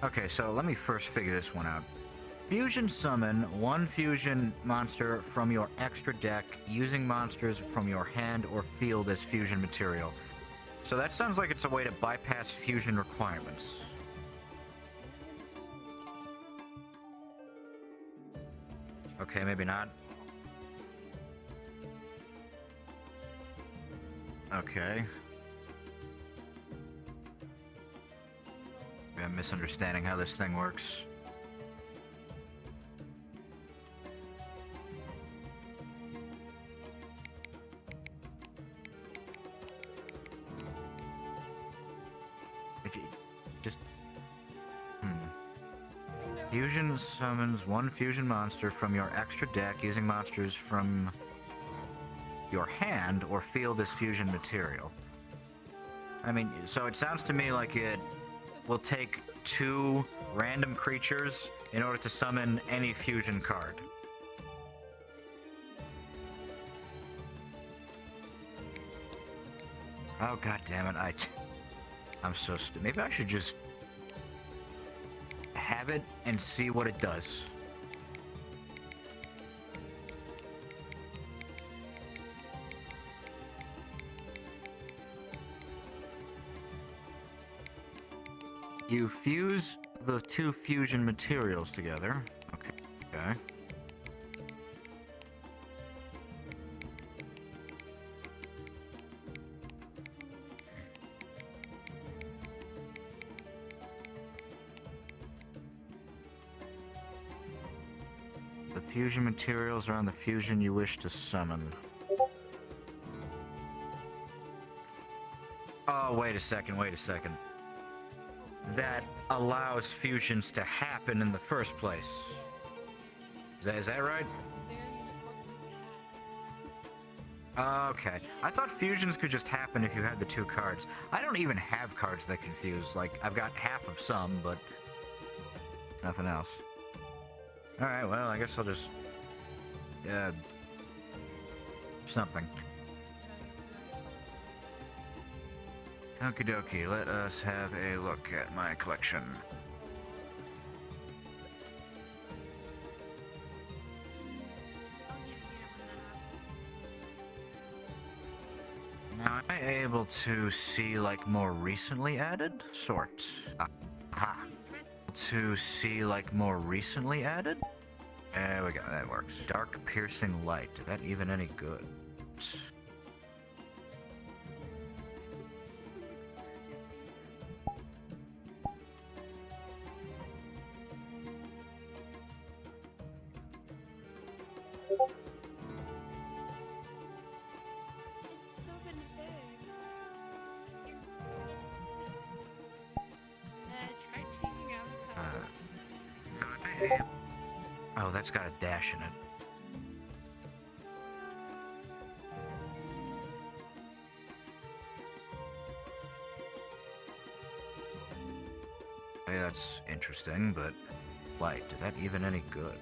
Okay, so let me first figure this one out. Fusion summon one fusion monster from your extra deck using monsters from your hand or field as fusion material. So that sounds like it's a way to bypass fusion requirements. Okay, maybe not. Okay. Maybe I'm misunderstanding how this thing works. Just... Fusion summons one fusion monster from your extra deck using monsters from your hand or field as fusion material. I mean, so it sounds to me like it will take 2 random creatures in order to summon any fusion card. Oh, god damn it, I'm so stupid. Maybe I should just have it and see what it does. You fuse the 2 fusion materials together. Okay. The fusion materials are on the fusion you wish to summon. Oh, wait a second. That allows fusions to happen in the first place. Is that right? Okay. I thought fusions could just happen if you had the 2 cards. I don't even have cards that can fuse. Like, I've got half of some, but nothing else. Alright, well, I guess I'll just... something. Okie dokie, let us have a look at my collection. Now, am I able to see, like, more recently added? Sort. Aha. To see, like, more recently added? There we go, that works. Dark piercing light. Is that even any good? Oh, that's got a dash in it. Hey, that's interesting, but light, is that even any good?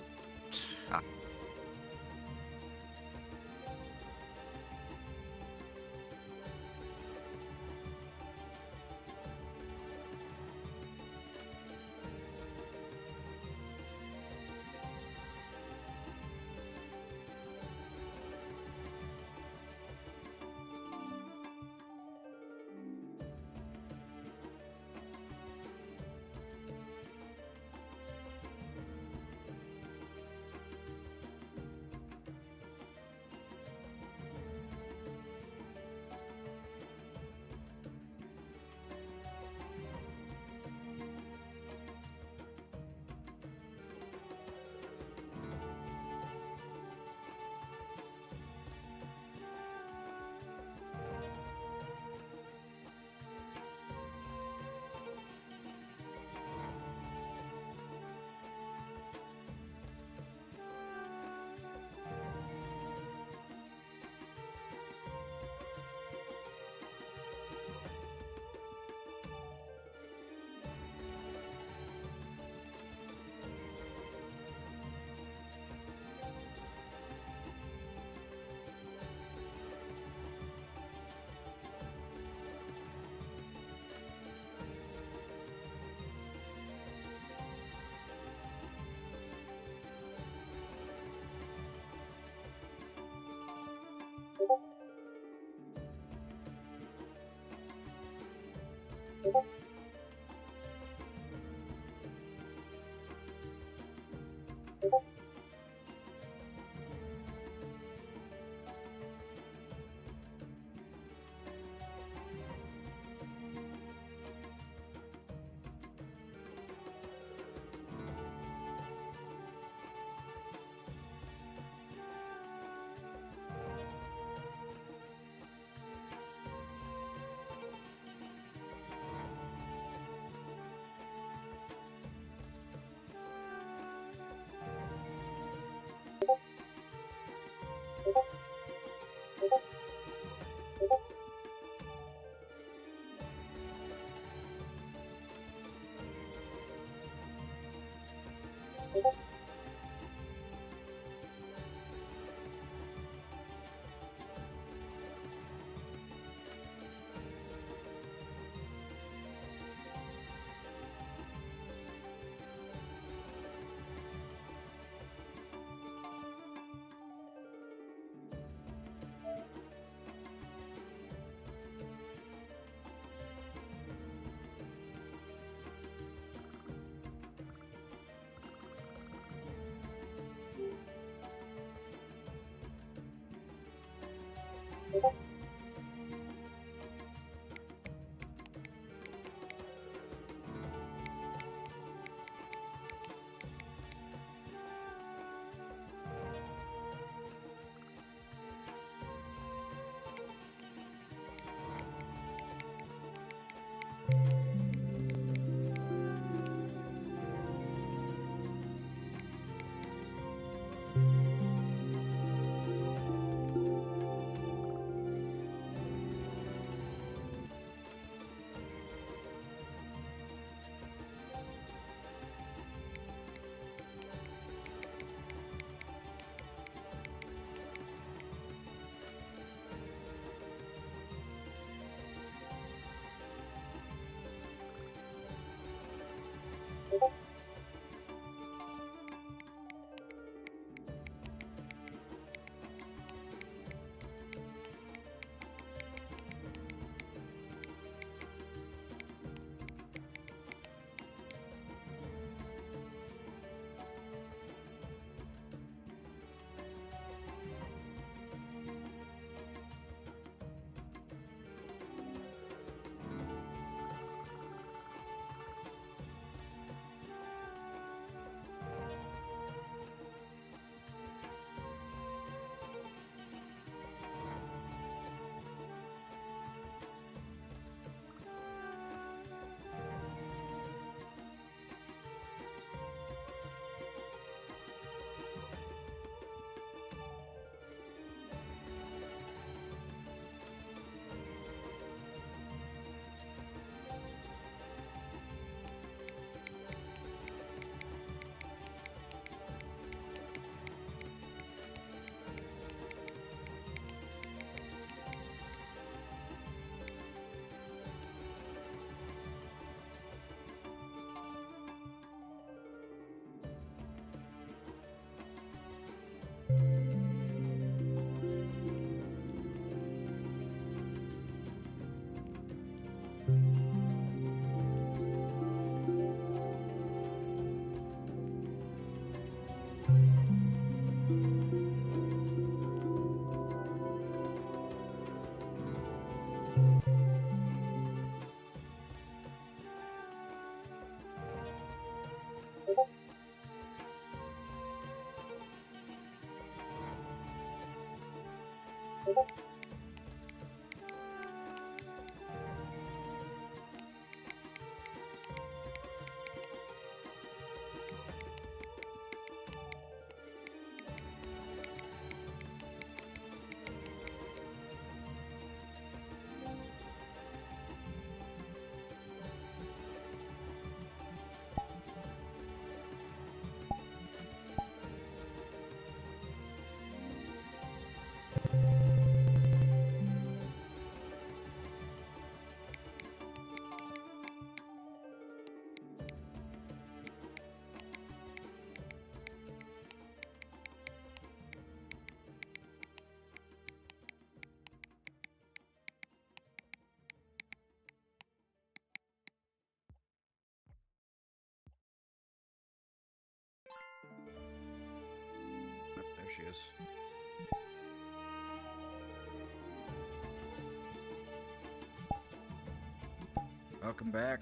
Welcome back.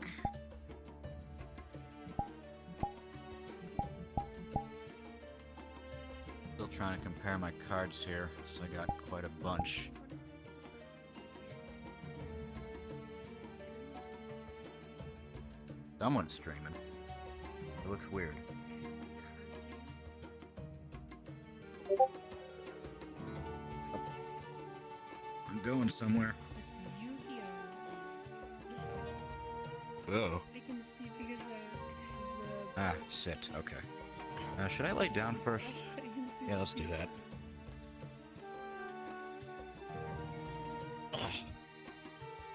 Still trying to compare my cards here, so I got quite a bunch. Someone's streaming. It looks weird. I'm going somewhere. It's Yu-Gi-Oh! Oh. I can see because the... Ah, sit. Okay. Should I lay down first? I can see Yeah, let's do that.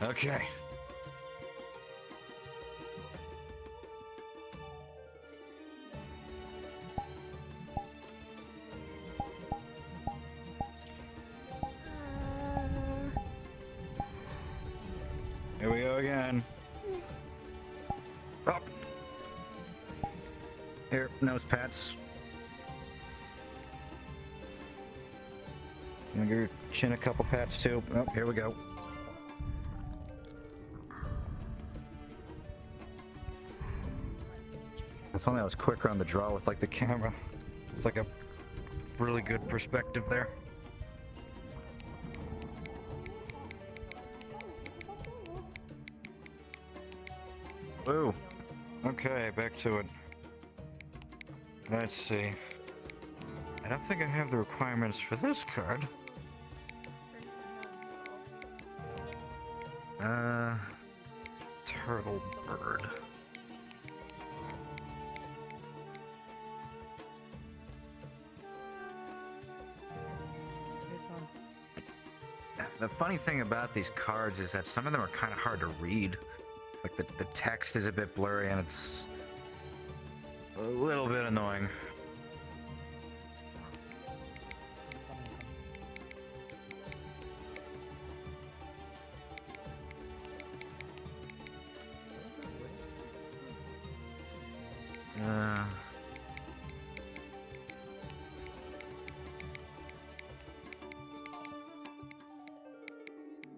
Okay. Here we go again. Up. Here, nose pats. I'm gonna give your chin a couple pats too. Oh, here we go. If only I was quicker on the draw with like the camera. It's like a really good perspective there. Ooh. Okay, back to it. Let's see. I don't think I have the requirements for this card. Turtle bird. The funny thing about these cards is that some of them are kind of hard to read. Like the text is a bit blurry and it's a little bit annoying.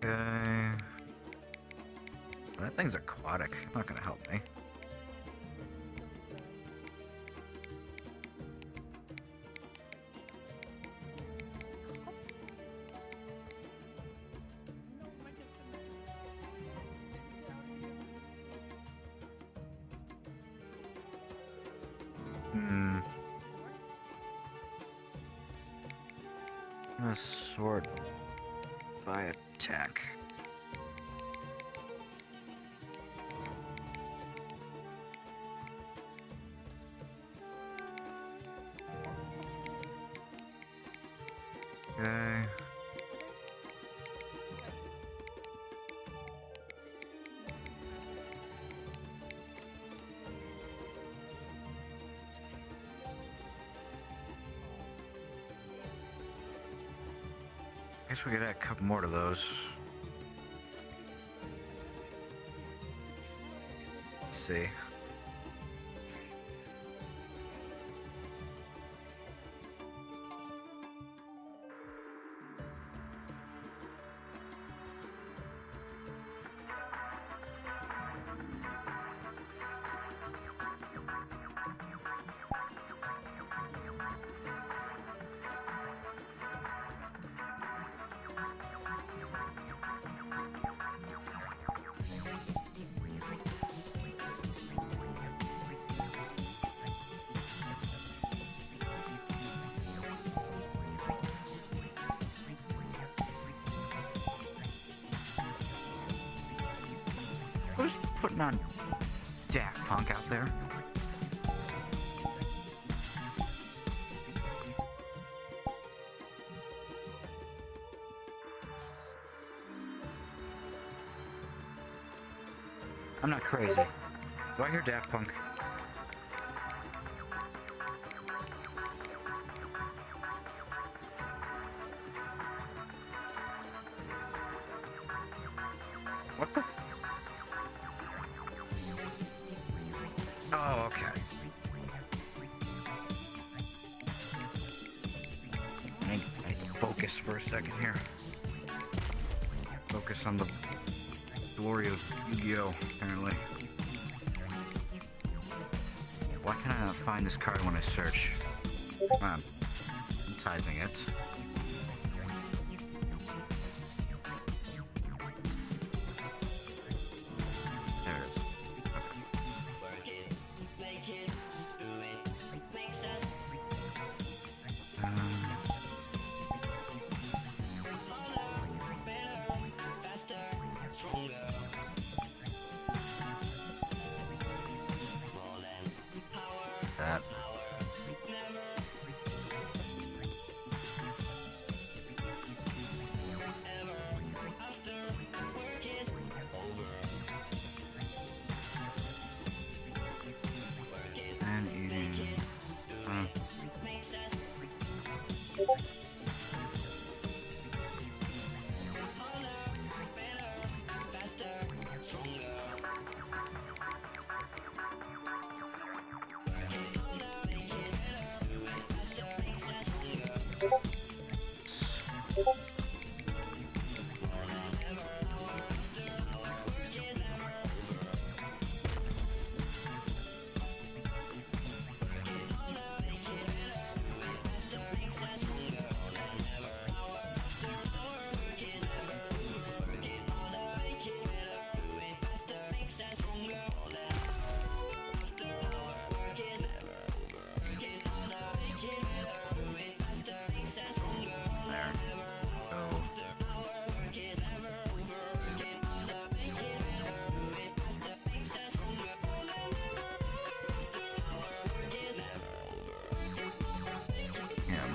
Okay. That thing's aquatic. Not gonna help me. I'm gonna sort by attack. Okay. Guess we could add a couple more to those. Let's see. Who's putting on Daft Punk out there? I'm not crazy. Do I hear Daft Punk? What the? Oh, okay. I need to focus for a second here. Focus on the Story of Yu-Gi-Oh! Apparently. Why can I not find this card when I search? I'm typing it. There it is. That. And eating. There. Oh. Him.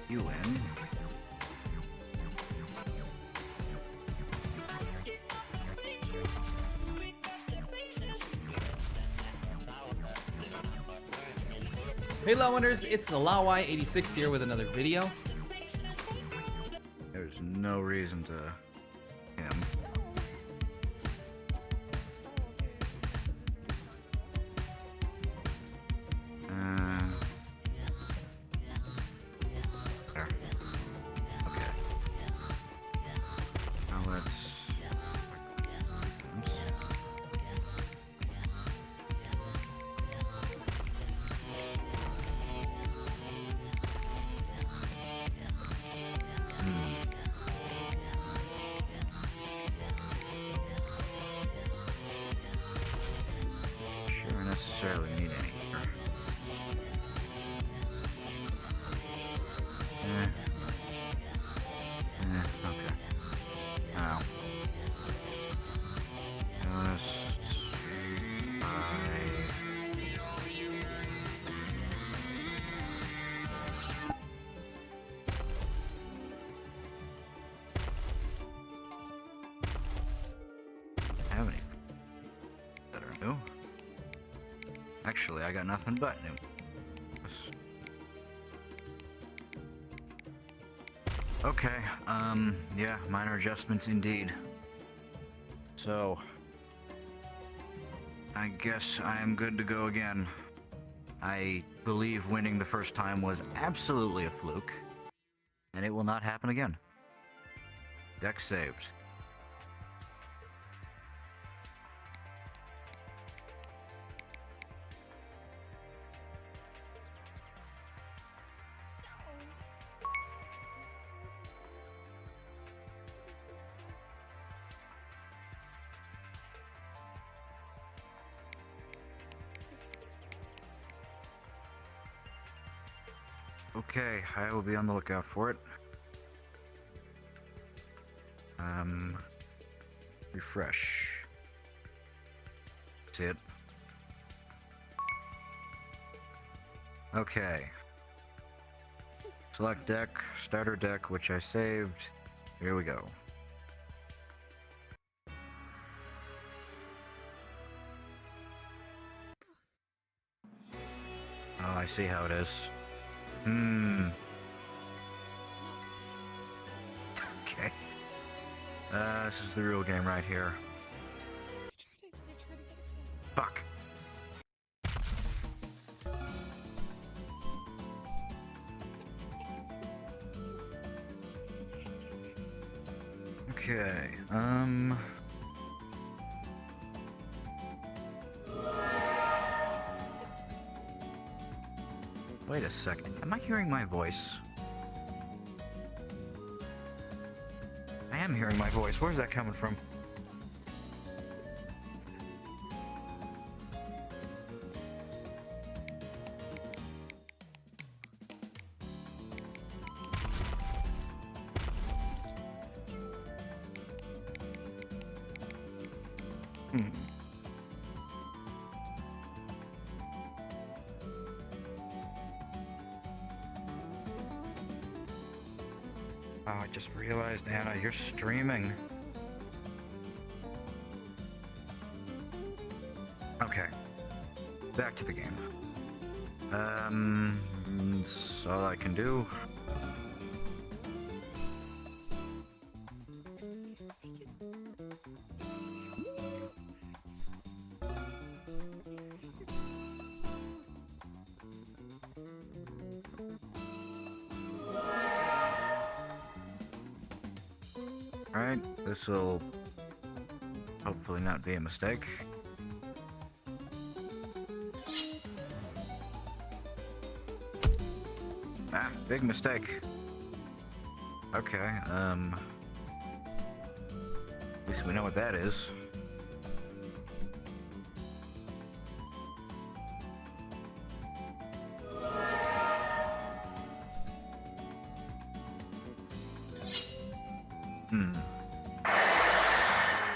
You win. Hey Lawwonders, it's Lawai86 here with another video. There's no reason to him. There. Okay. Now let's. Sure necessarily need any here. Okay. Now. Just buy. Have any that are new? Actually, I got nothing but new. Okay, yeah, minor adjustments indeed. So, I guess I am good to go again. I believe winning the first time was absolutely a fluke, and it will not happen again. Deck saved. Okay, I will be on the lookout for it. Refresh. See it? Okay. Select deck, starter deck, which I saved. Here we go. Oh, I see how it is. Okay. This is the real game right here. You're trying to get it. Fuck. Okay, wait a second. Am I hearing my voice? I am hearing my voice. Where's that coming from? Oh, I just realized, Anna, you're streaming. Okay. Back to the game. That's all I can do. Alright, this'll hopefully not be a mistake. Ah, big mistake. Okay, at least we know what that is.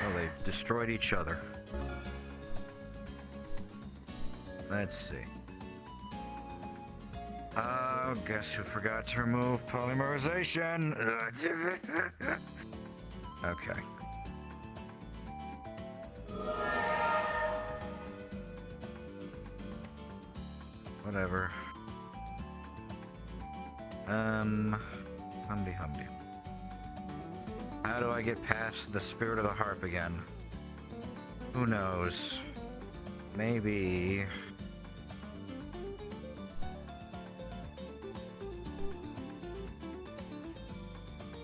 Well, they destroyed each other. Let's see. Oh, guess who forgot to remove polymerization? Okay. Whatever. Humdy humdy. How do I get past the Spirit of the Harp again? Who knows? Maybe...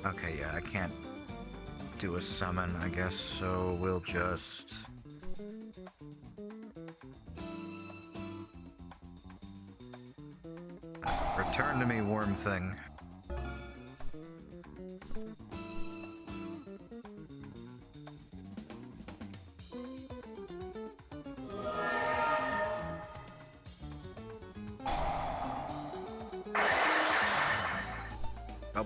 Okay, yeah, I can't do a summon, I guess, so we'll just... Return to me, worm thing. Oh.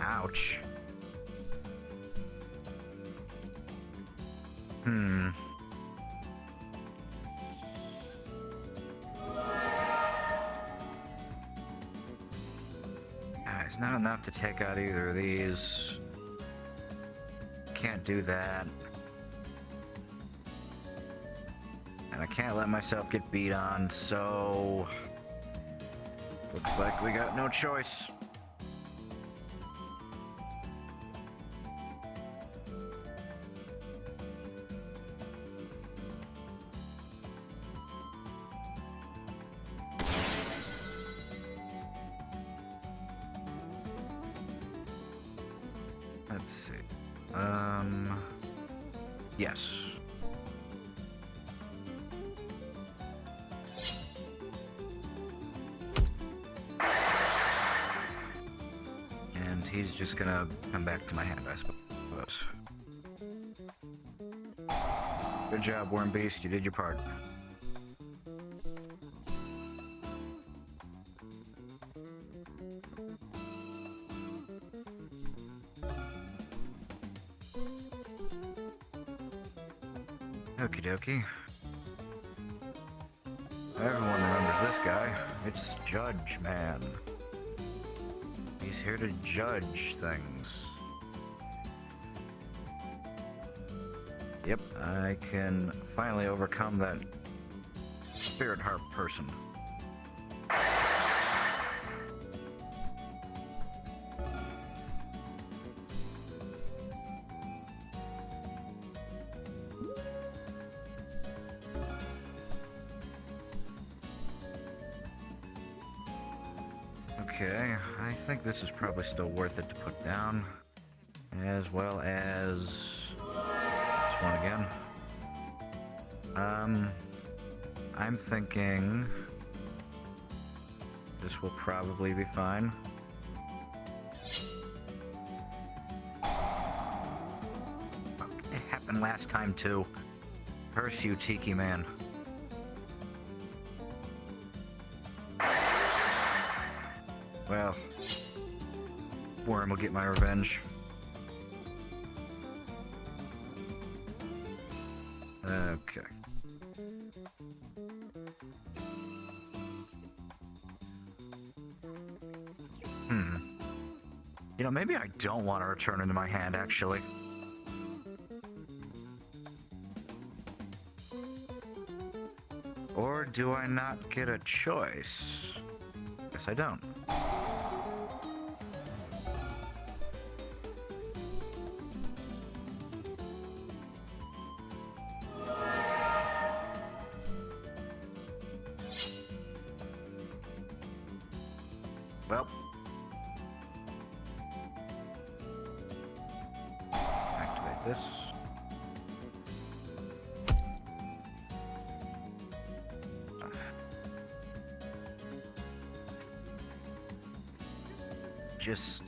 Ouch. It's not enough to take out either of these. Can't do that. And I can't let myself get beat on, so... Looks like we got no choice. Let's see. Yes. And he's just gonna come back to my hand, I suppose. Good job, Worm Beast. You did your part. Okie dokie. Everyone remembers this guy. It's Judge Man. He's here to judge things. Yep, I can finally overcome that Spirit Harp person. Okay, I think this is probably still worth it to put down. As well as this one again. I'm thinking this will probably be fine. It happened last time too. Curse you, Tiki Man. Well, Worm will get my revenge. Okay. You know, maybe I don't want to return into my hand, actually. Or do I not get a choice? Guess I don't. Well. Activate this. Just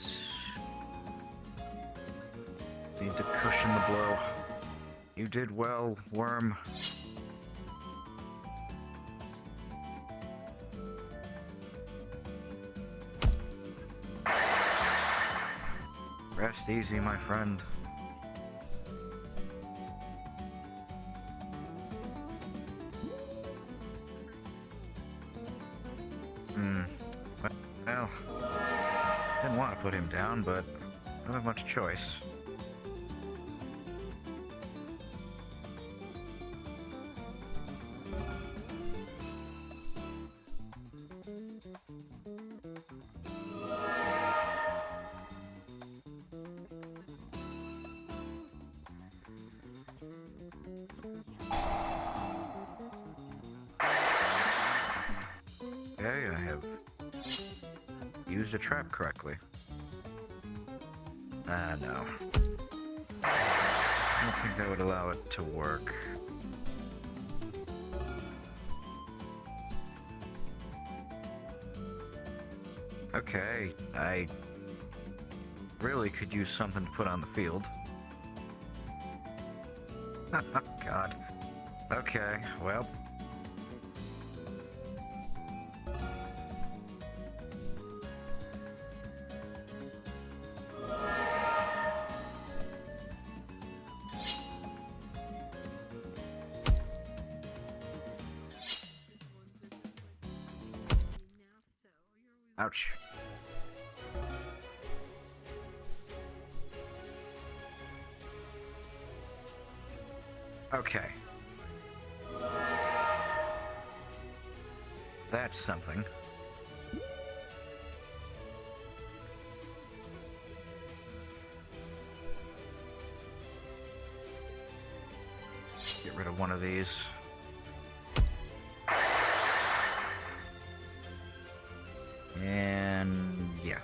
need to cushion the blow. You did well, Worm. Rest easy, my friend. Well, didn't want to put him down, but I don't have much choice. Okay, I have used a trap correctly. No. I don't think that would allow it to work. Okay, I really could use something to put on the field. God. Okay, well. Ouch. Okay. That's something. Get rid of one of these. And yeah.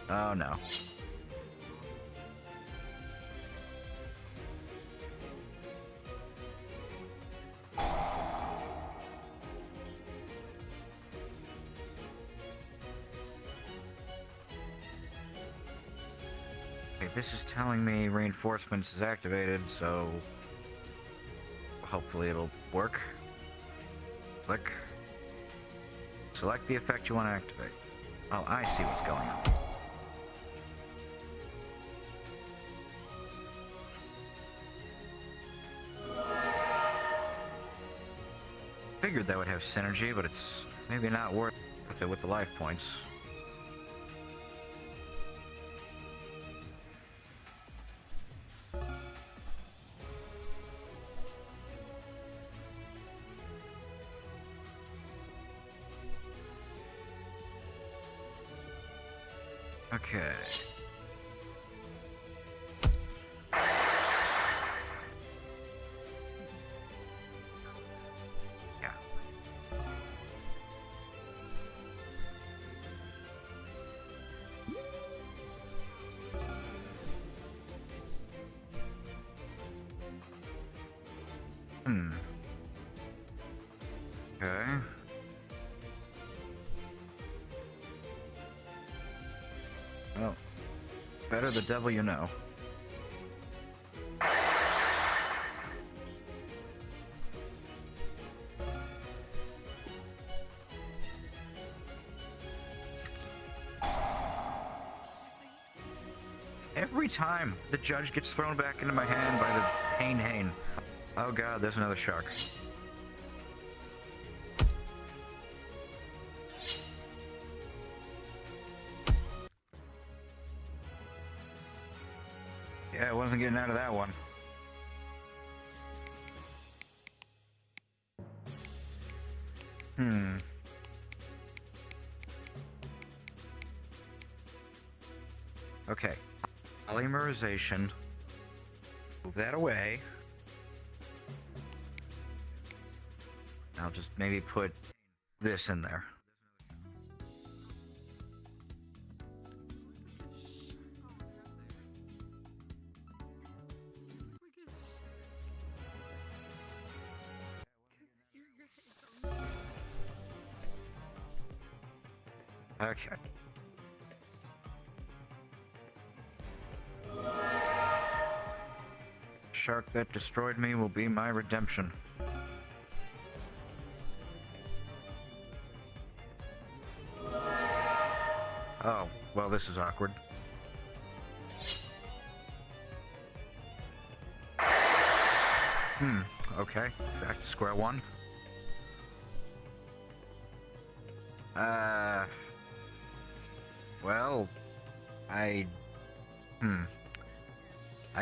Oh no. This is telling me reinforcements is activated, so hopefully it'll work. Click. Select the effect you want to activate. Oh, I see what's going on. Figured that would have synergy, but it's maybe not worth it with the life points. Okay. Okay. Well, better the devil you know. Every time the judge gets thrown back into my hand by the Hane. Oh god, there's another shark. Yeah, I wasn't getting out of that one. Okay. Polymerization. Move that away. I'll just maybe put this in there. Okay. Shark that destroyed me will be my redemption. Oh, well, this is awkward. Okay. Back to square one. Well, I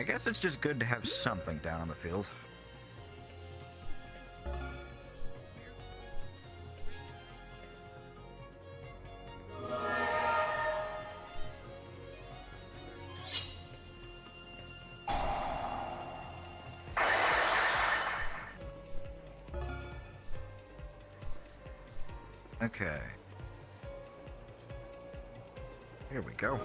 guess it's just good to have something down on the field. Okay. Here we go.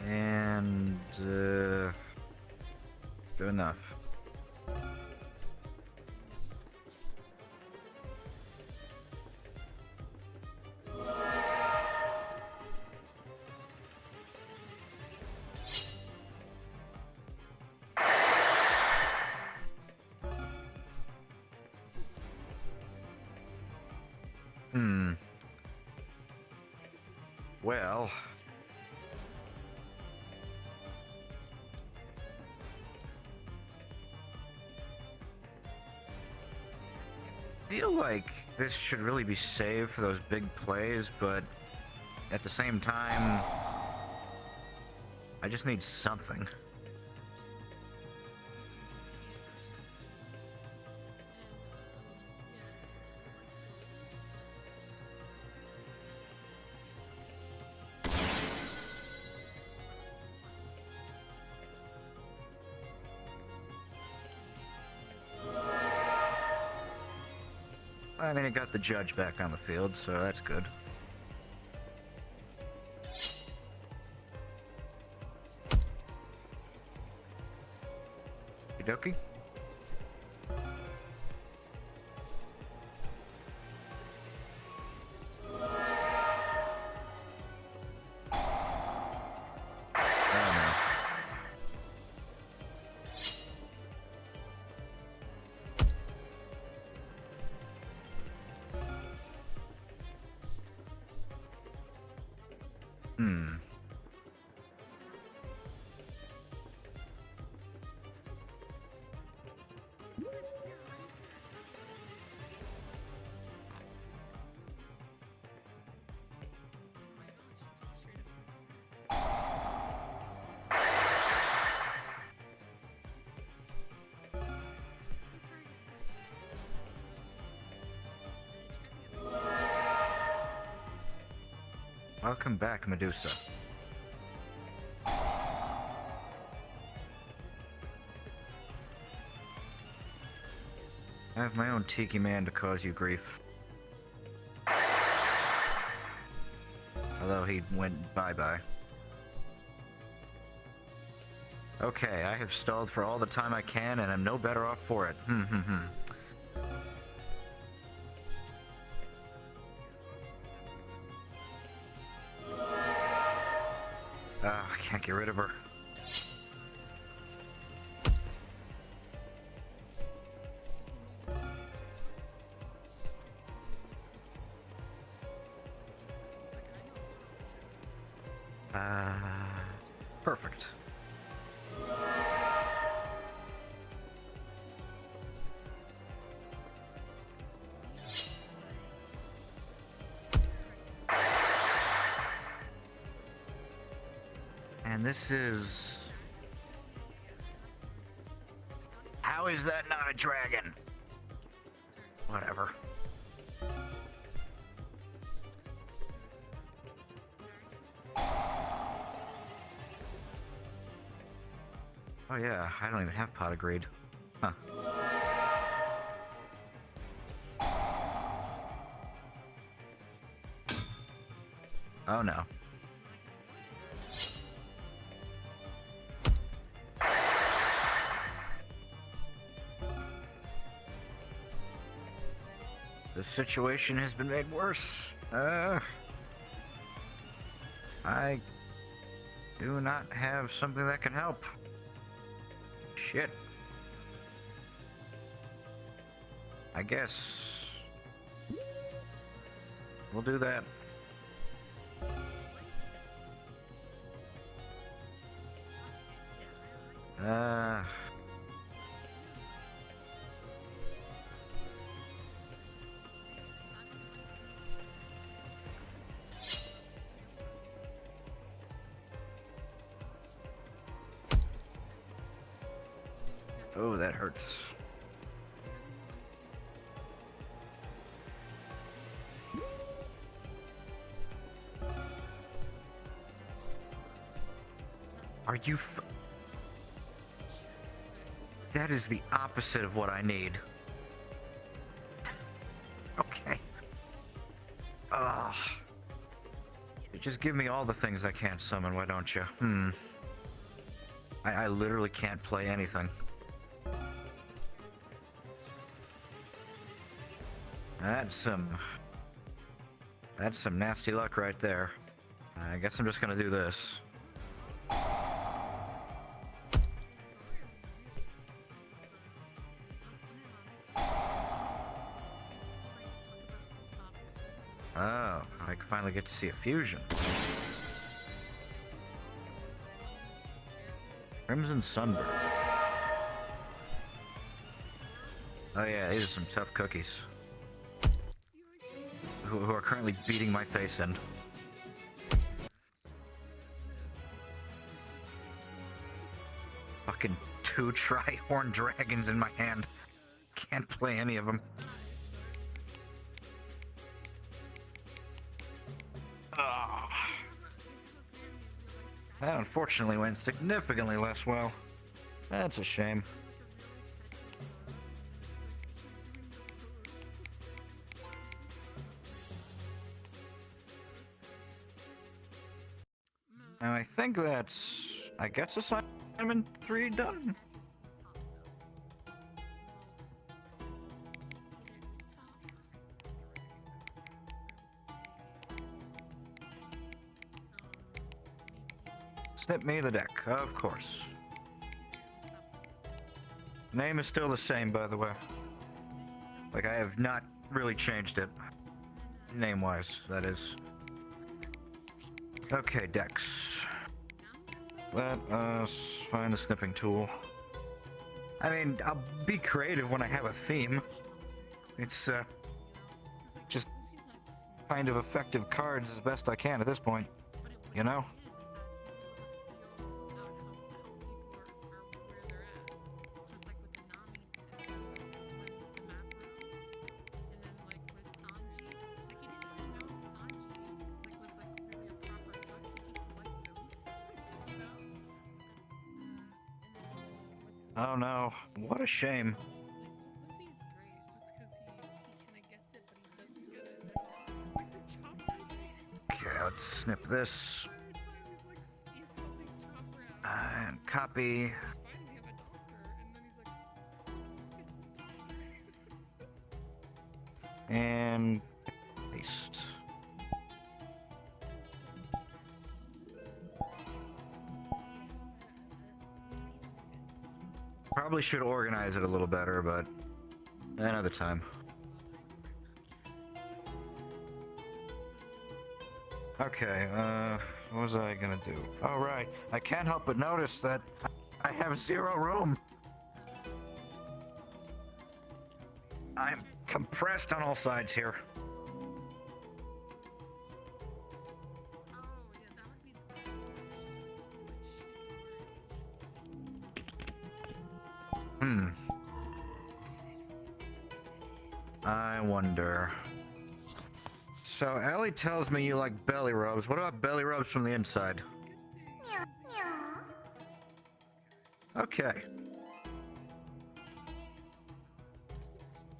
And, good enough. Well, I feel like this should really be saved for those big plays, but at the same time, I just need something. I mean, it got the judge back on the field, so that's good. Okie dokie. Welcome back, Medusa. I have my own tiki man to cause you grief. Although he went bye-bye. Okay, I have stalled for all the time I can, and I'm no better off for it. I can't get rid of her. Perfect. And this is... How is that not a dragon? Whatever. Oh yeah, I don't even have pot of greed. Huh. Oh no. The situation has been made worse. I do not have something that can help. Shit. I guess we'll do that. Oh, that hurts. Are you That is the opposite of what I need. Okay. Just give me all the things I can't summon, why don't you? I literally can't play anything. That's some nasty luck right there. I guess I'm just gonna do this. Oh, I finally get to see a fusion. Crimson Sunburn. Oh yeah, these are some tough cookies. Who are currently beating my face in. Fucking 2 tri-horn dragons in my hand. Can't play any of them. That unfortunately went significantly less well. That's a shame. Now I think that's, I guess, assignment 3 done. Snip me the deck, of course. Name is still the same, by the way. Like, I have not really changed it. Name-wise, that is. Okay, Dex. Let us find the snipping tool. I mean, I'll be creative when I have a theme. It's, just kind of effective cards as best I can at this point. You know? Oh no, what a shame. Let's snip this. And copy. And paste. Probably should organize it a little better, but another time. Okay, what was I gonna do? Oh, right. I can't help but notice that I have 0 room. I'm compressed on all sides here. I wonder. So, Ellie tells me you like belly rubs. What about belly rubs from the inside? Okay.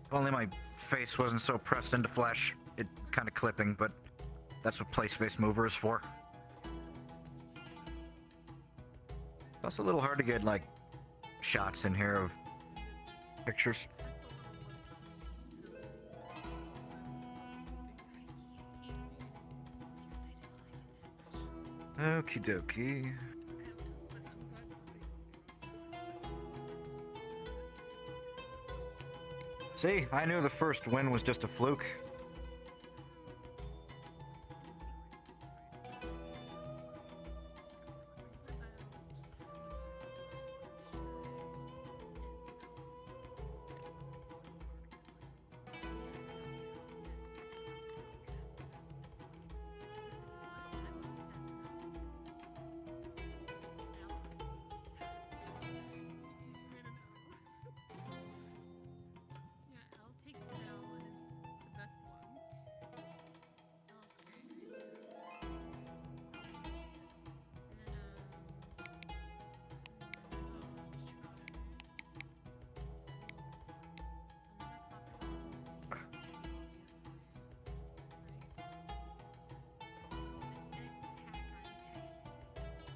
If only my face wasn't so pressed into flesh. It kind of clipping, but that's what Play Space Mover is for. It's also a little hard to get, like, shots in here of pictures. Okie dokie. See, I knew the first win was just a fluke.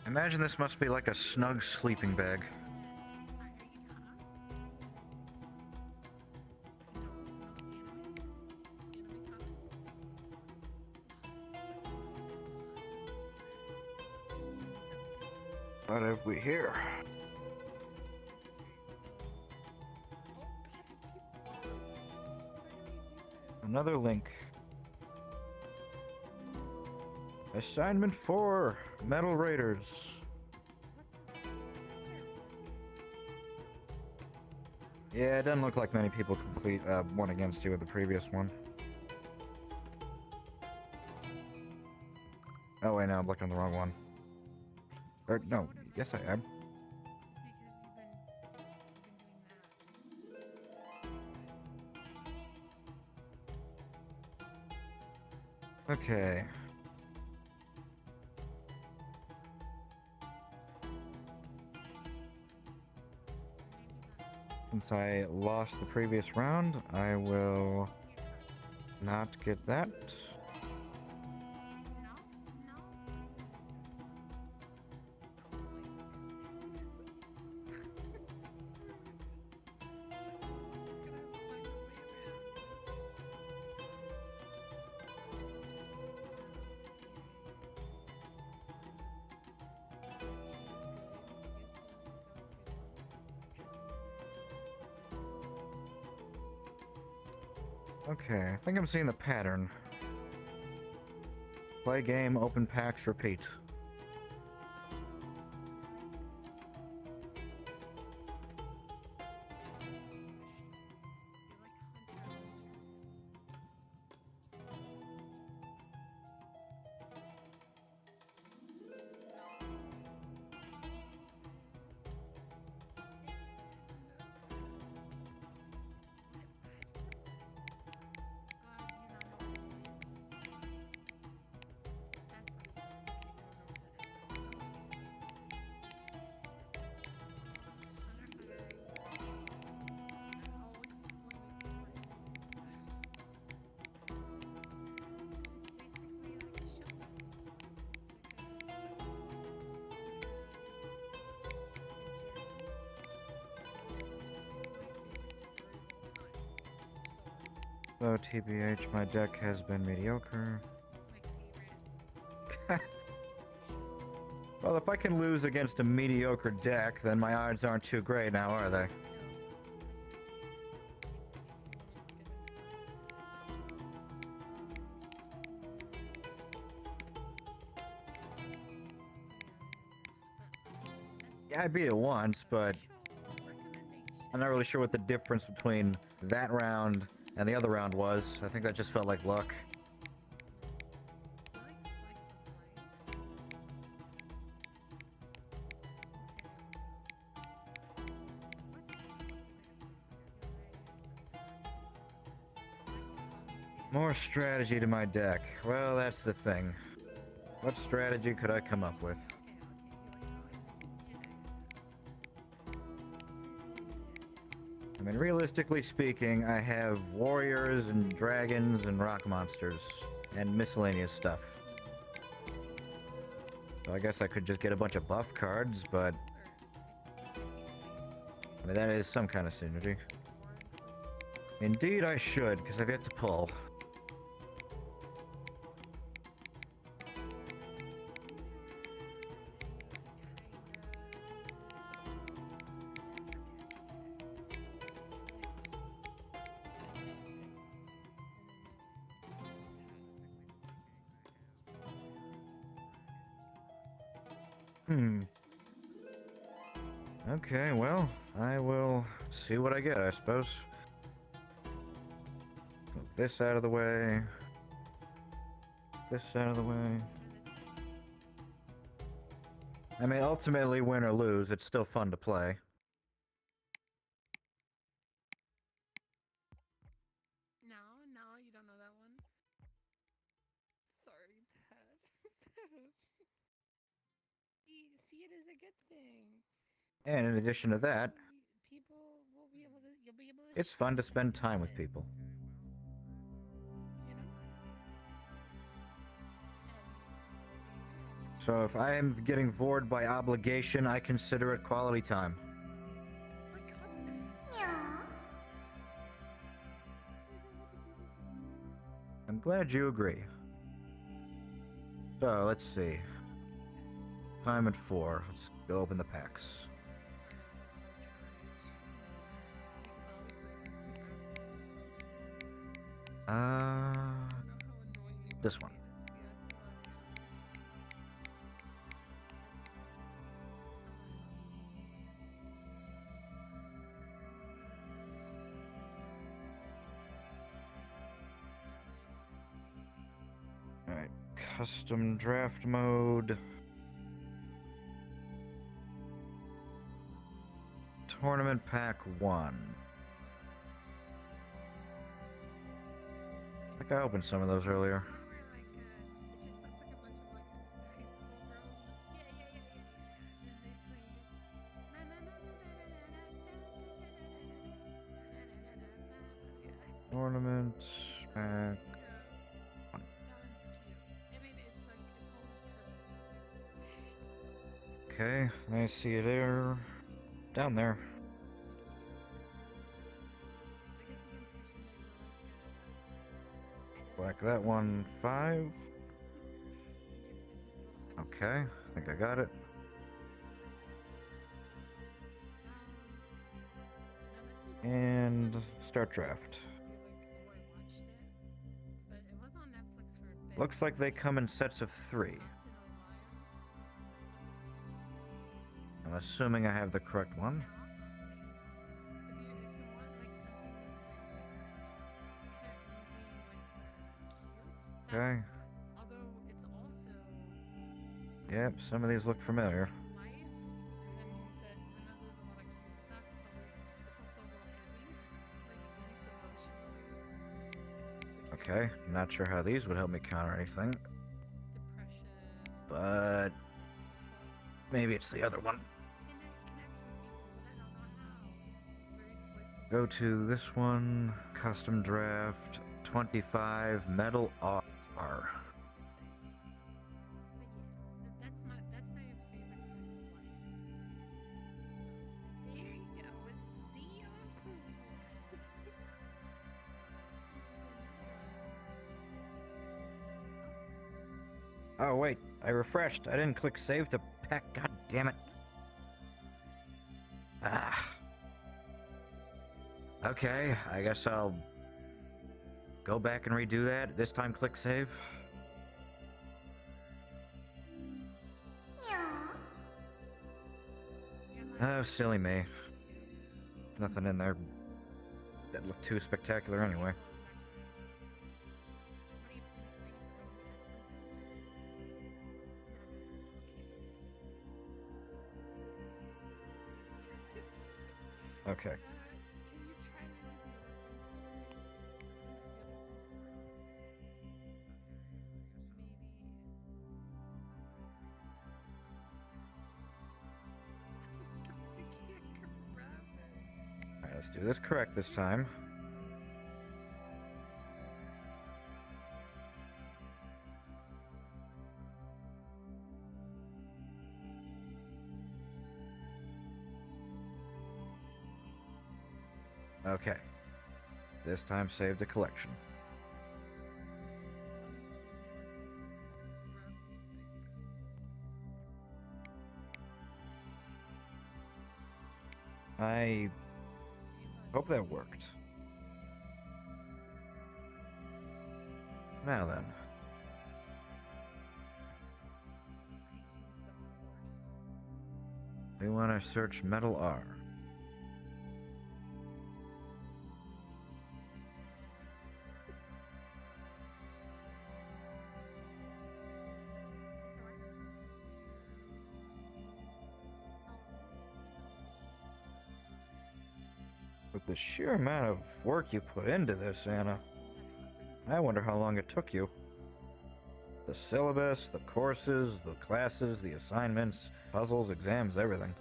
Imagine this must be like a snug sleeping bag. What have we here? Another link. Assignment 4, Metal Raiders. Yeah, it doesn't look like many people complete one against you with the previous one. Oh wait, no, I'm looking at the wrong one. Or, no, yes I am. Okay. Since I lost the previous round, I will not get that. Okay, I think I'm seeing the pattern. Play game, open packs, repeat. So, TBH, my deck has been mediocre. Well, if I can lose against a mediocre deck, then my odds aren't too great now, are they? Yeah, I beat it once, but I'm not really sure what the difference between that round and the other round was. I think that just felt like luck. More strategy to my deck. Well, that's the thing. What strategy could I come up with? I mean, realistically speaking, I have warriors and dragons and rock monsters and miscellaneous stuff. So I guess I could just get a bunch of buff cards, but I mean, that is some kind of synergy. Indeed I should, because I've yet to pull. Okay, well, I will see what I get, I suppose. Move this out of the way. This out of the way. I mean, ultimately, win or lose, it's still fun to play. No, you don't know that one. Sorry, Pat. You see it as a good thing. And in addition to that, People will be able to. You'll be able to. it's fun to spend time with people. You know. So if I am getting bored by obligation, I consider it quality time. Oh my God. I'm glad you agree. So, let's see. Time at 4. Let's go open the packs. This one. Alright, custom draft mode. Tournament pack 1. I think I opened some of those earlier. Tournament pack 1. Okay, I see it there. Down there. Whack that one 5. Okay, I think I got it. And start draft. Looks like they come in sets of 3. I'm assuming I have the correct one. Okay. Yep, some of these look familiar. Okay, not sure how these would help me counter anything. But maybe it's the other one. Go to this one, custom draft, 25, metal R. That's my favorite slice of life. So there you go. With seal approval. Oh, wait. I refreshed. I didn't click save to pack. God damn it. Ah. Okay, I guess I'll go back and redo that. This time click save. Oh, silly me. Nothing in there that looked too spectacular anyway. Okay. Can you try to read the other Maybe. I can't grab it. Alright, let's do this correct this time. Okay. This time save the collection. I hope that worked. Now then. We want to search Metal R. With the sheer amount of work you put into this, Anna, I wonder how long it took you. The syllabus, the courses, the classes, the assignments, puzzles, exams, everything.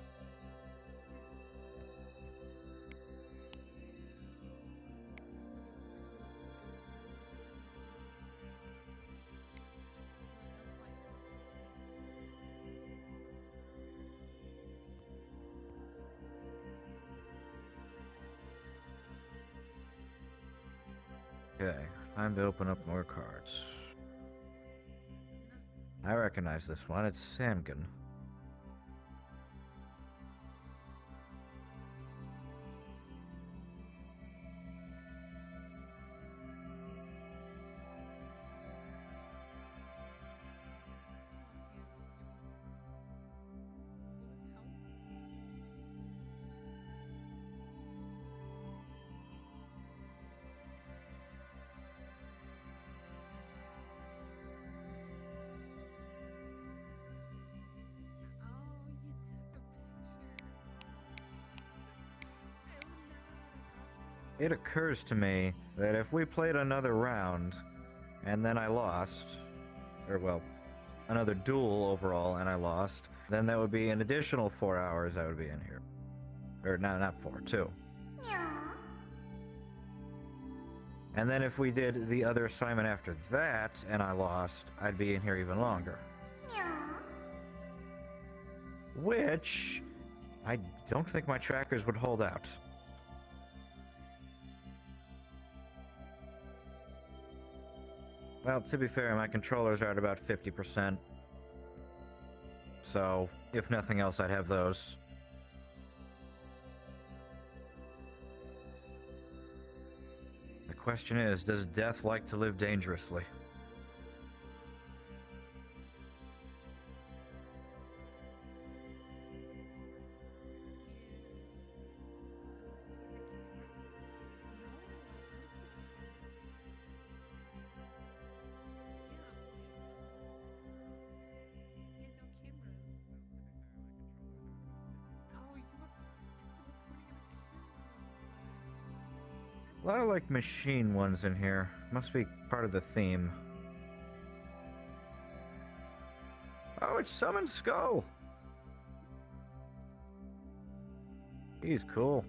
Okay, time to open up more cards. I recognize this one. It's Samgan. It occurs to me that if we played another round, and then I lost, or well, another duel overall and I lost, then that would be an additional 4 hours I would be in here. Or no, not 4, 2. And then if we did the other assignment after that and I lost, I'd be in here even longer. Which, I don't think my trackers would hold out. Well, to be fair, my controllers are at about 50%. So, if nothing else, I'd have those. The question is, does death like to live dangerously? A lot of like machine ones in here. Must be part of the theme. Oh, it's Summon Skull! He's cool.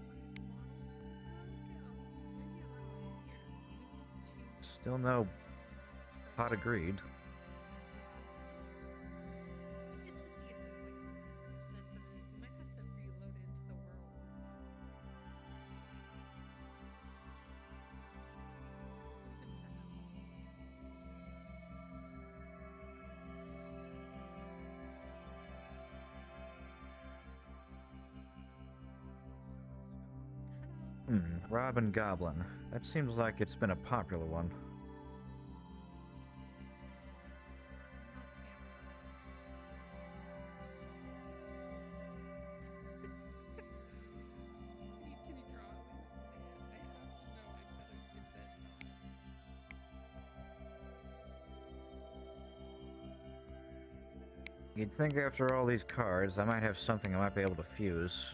Still no pot of greed. Robin Goblin. That seems like it's been a popular one. Can you draw at least? I have no, I better give that You'd think after all these cards, I might have something I might be able to fuse.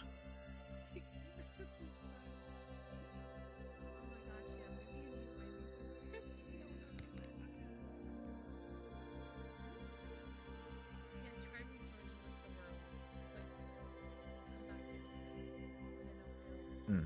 Hmm.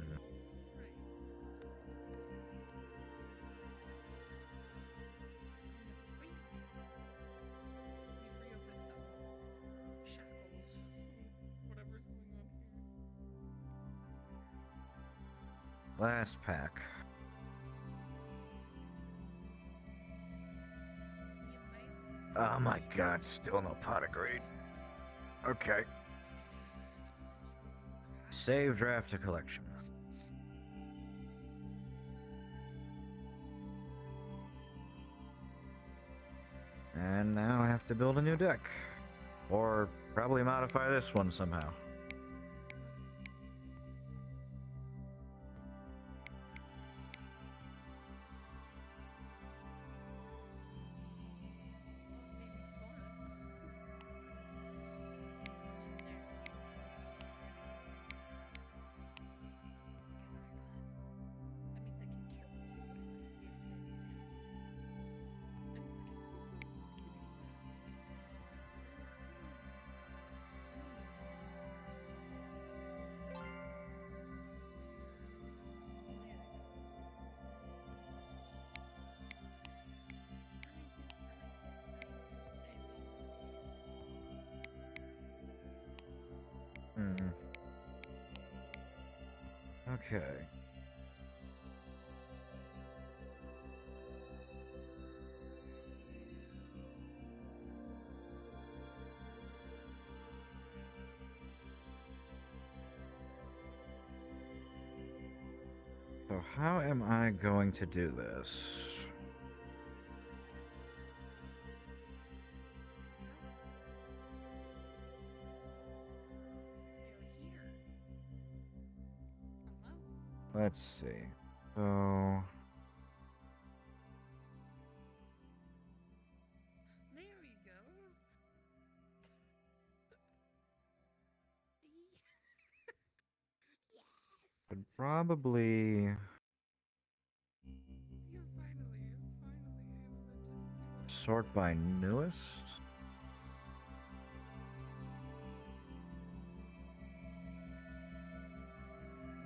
Last pack. Oh my god, still no pot of greed. Okay. Save draft to collection. And now I have to build a new deck. Or probably modify this one somehow. Okay. So how am I going to do this? Let's see. So There we go. Yes. could probably You're finally able to just do sort by newest.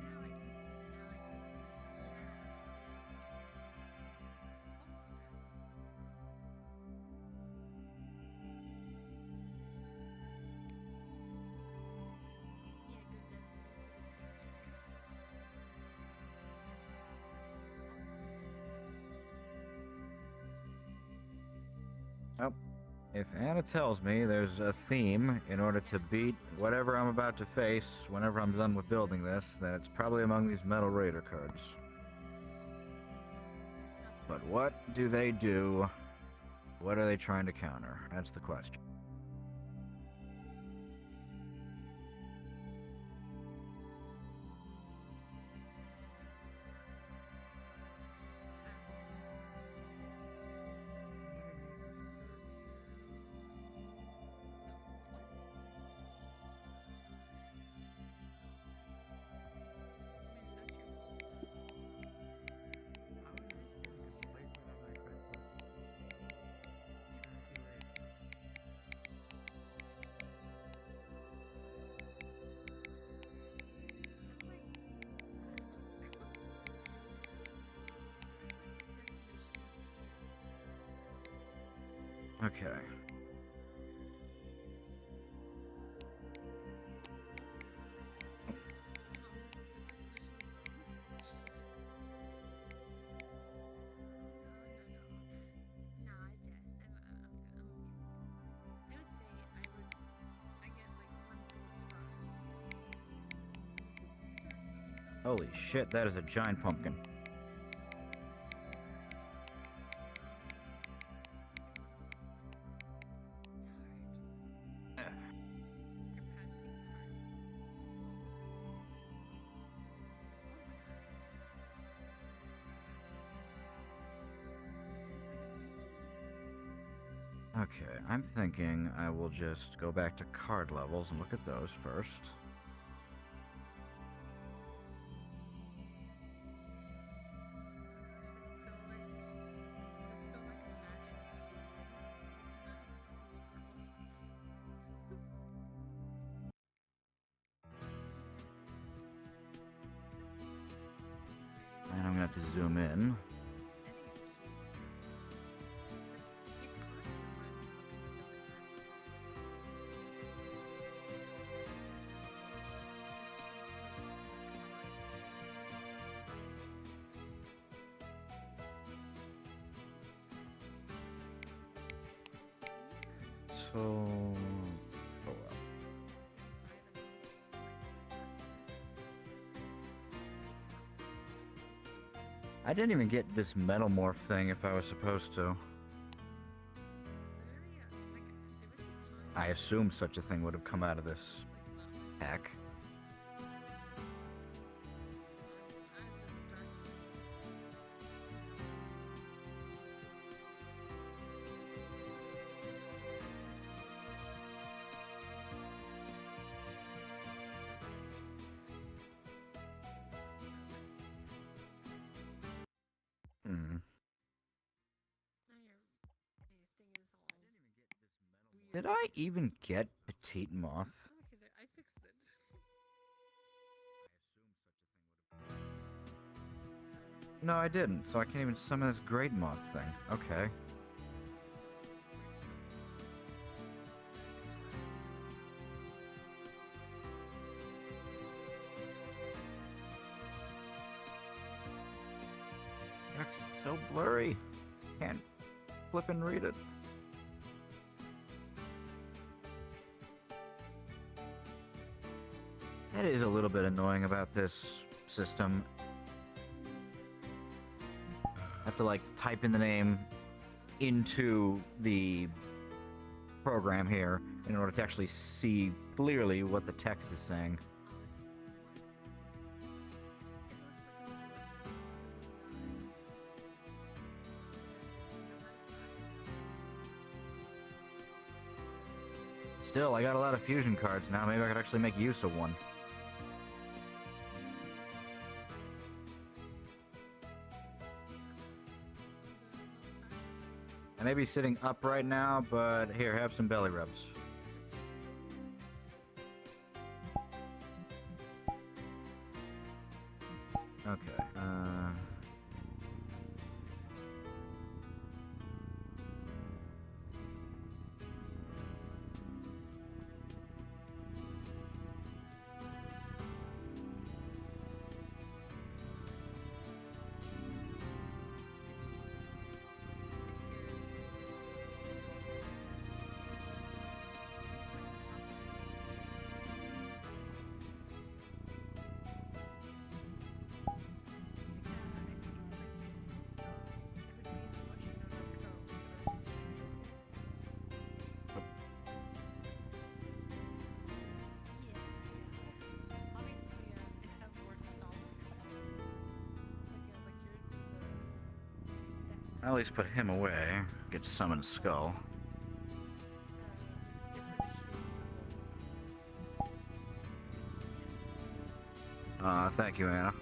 Now I can see. Yeah, good. Oh, if Anna tells me there's a theme in order to beat whatever I'm about to face whenever I'm done with building this, then it's probably among these Metal Raider cards. But what do they do? What are they trying to counter? That's the question. Okay. Holy shit, that is a giant pumpkin. Okay, I'm thinking I will just go back to card levels and look at those first. And I'm gonna have to zoom in. So, oh well. I didn't even get this metamorph thing if I was supposed to. I assume such a thing would have come out of this pack. Did I even get Petite Moth? Okay, there, I fixed it. No, I didn't, so I can't even summon this Great Moth thing. Okay. Text is so blurry. Can't flip and read it. That is a little bit annoying about this system. I have to like type in the name into the program here in order to actually see clearly what the text is saying. Still, I got a lot of fusion cards now. Maybe I could actually make use of one. I may be sitting up right now, but here, have some belly rubs. Okay, I'll at least put him away. Get summon Skull. Thank you, Anna.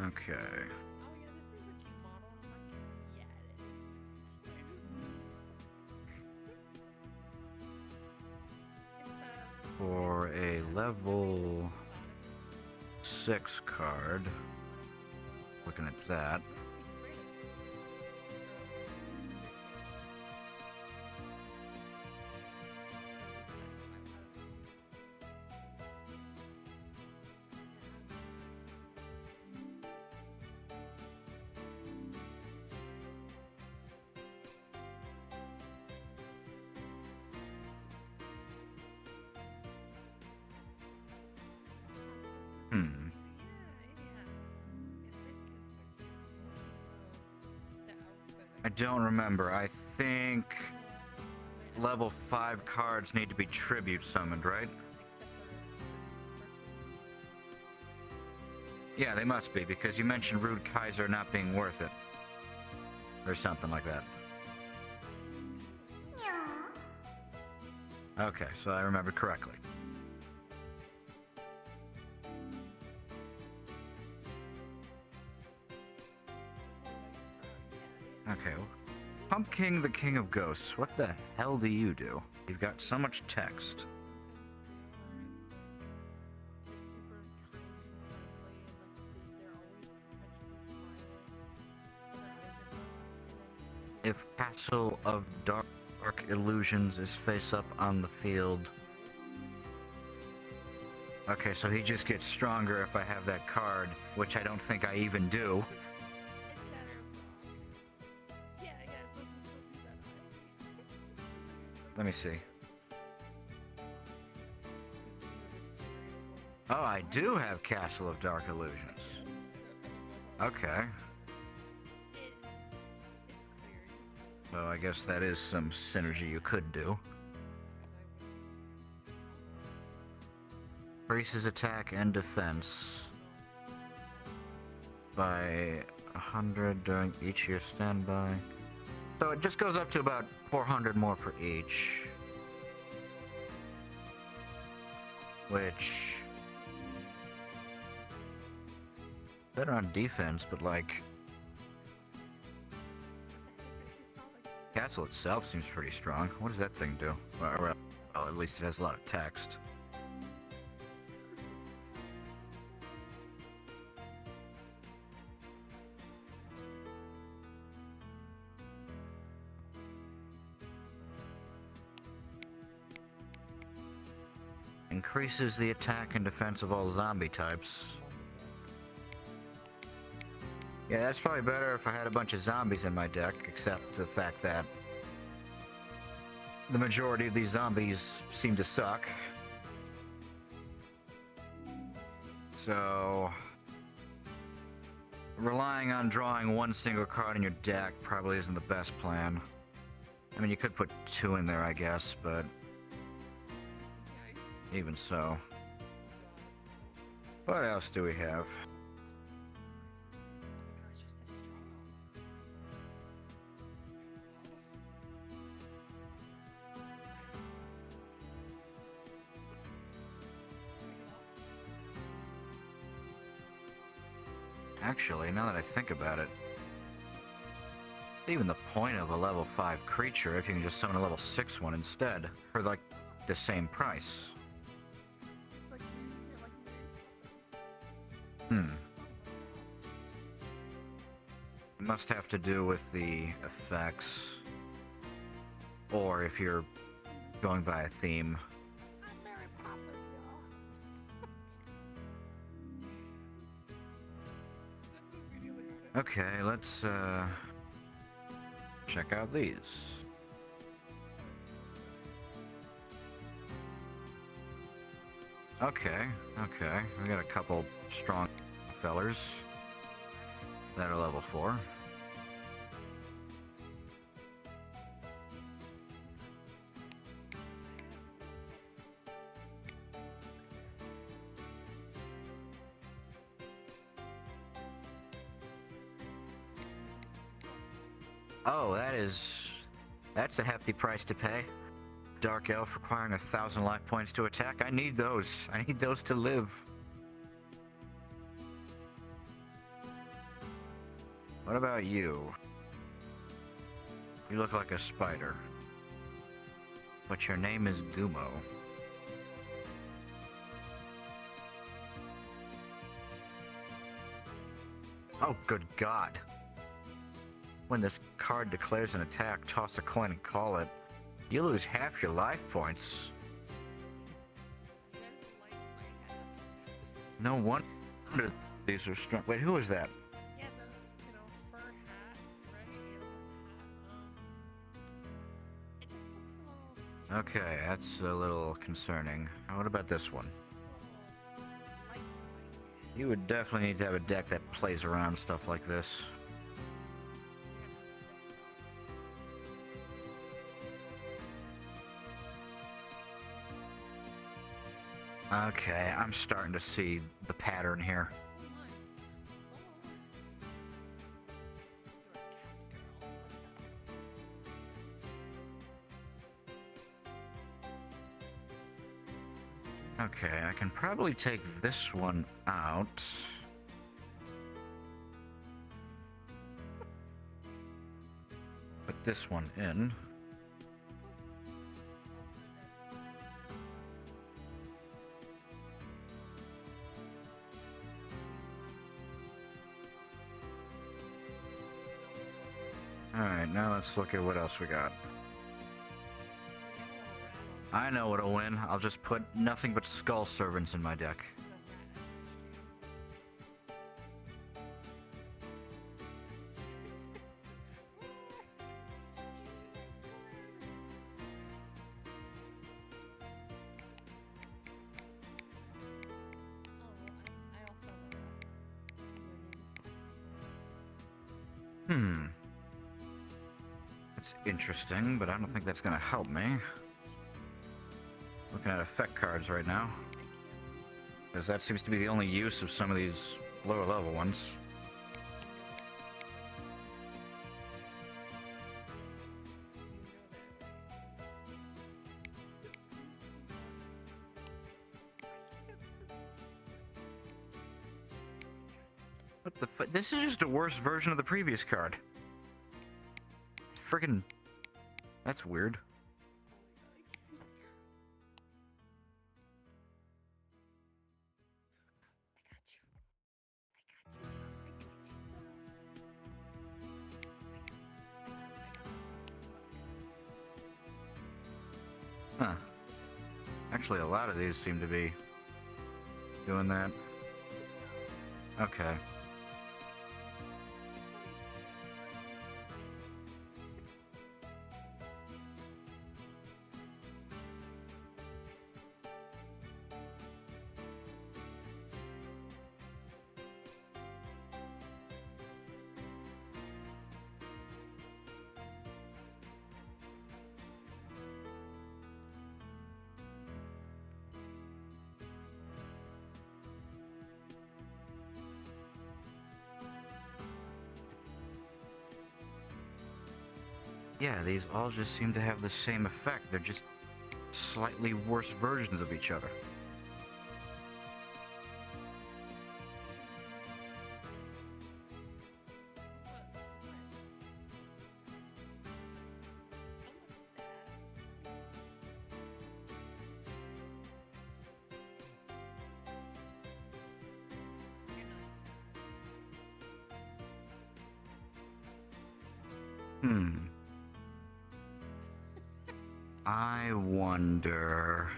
Okay. Oh yeah, this is a cute model. Fucking yeah, it is. For a level 6 card, looking at that. I don't remember. I think level 5 cards need to be tribute summoned, right? Yeah, they must be, because you mentioned Rude Kaiser not being worth it. Or something like that. Okay, so I remembered correctly. Okay, Pumpkin the King of Ghosts. What the hell do you do? You've got so much text. If Castle of Dark Illusions is face up on the field. Okay, so he just gets stronger if I have that card, which I don't think I even do. Let me see. Oh, I do have Castle of Dark Illusions. Okay. So I guess that is some synergy you could do. Increases attack and defense by 100 during each year standby. So it just goes up to about 400 more for each. Which... better on defense, but like... Castle itself seems pretty strong. What does that thing do? Well, at least it has a lot of text. Increases the attack and defense of all zombie types. Yeah, that's probably better if I had a bunch of zombies in my deck, except the fact that the majority of these zombies seem to suck. So, relying on drawing one single card in your deck probably isn't the best plan. I mean, you could put 2 in there, I guess, but even so. What else do we have? Actually, now that I think about it, even the point of a level 5 creature if you can just summon a level 6 one instead, for like the same price. It must have to do with the effects, or if you're going by a theme. Okay, let's check out these. Okay, we got a couple strong fellers that are level 4. Oh, that's a hefty price to pay. Dark Elf requiring 1,000 life points to attack. I need those. I need those to live. What about you? You look like a spider. But your name is Gumo. Oh, good God. When this card declares an attack, toss a coin and call it. You lose half your life points. No wonder these are strong. Wait, who is that? Yeah, the fur hat, red hat. It just looks a little. Okay, that's a little concerning. What about this one? Light. You would definitely need to have a deck that plays around stuff like this. Okay, I'm starting to see the pattern here. Okay, I can probably take this one out. Put this one in. Alright, now let's look at what else we got. I know what'll win. I'll just put nothing but Skull Servants in my deck. That's interesting, but I don't think that's gonna help me. Looking at effect cards right now. Because that seems to be the only use of some of these lower level ones. What the f- This is just a worse version of the previous card. Friggin'... That's weird. Huh. Actually, a lot of these seem to be doing that. Okay. Yeah, these all just seem to have the same effect. They're just slightly worse versions of each other. I wonder...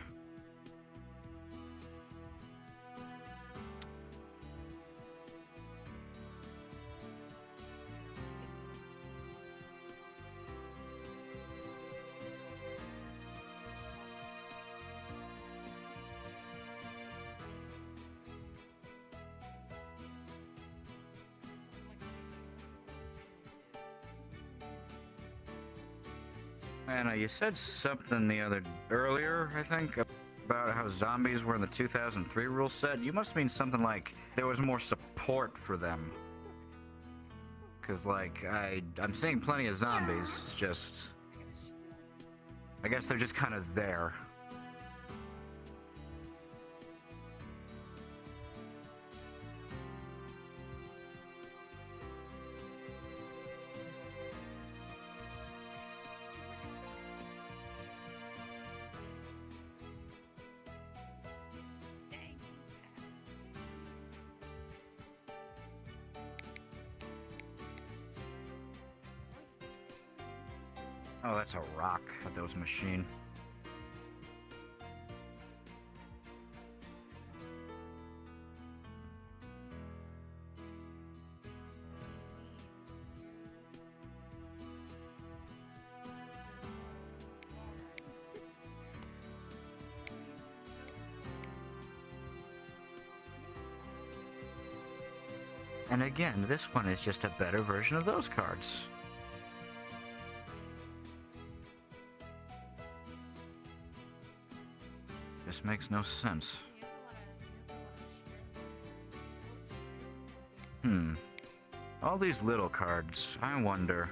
Anna, you said something earlier, I think, about how zombies were in the 2003 rule set. You must mean something like there was more support for them. Cause like I'm seeing plenty of zombies. It's just, I guess they're just kind of there. Oh, that's a rock. I thought that was a machine. And again, this one is just a better version of those cards. This makes no sense. All these little cards, I wonder.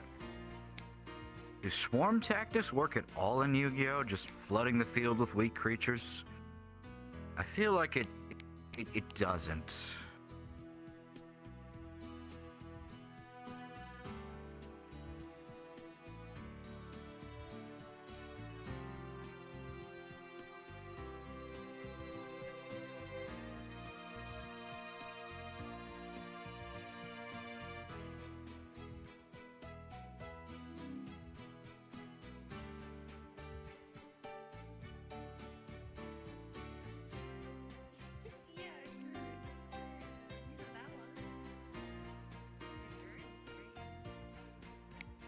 Do swarm tactics work at all in Yu-Gi-Oh? Just flooding the field with weak creatures? I feel like it doesn't. Yeah, endurance. You know that one. Endurance is great. I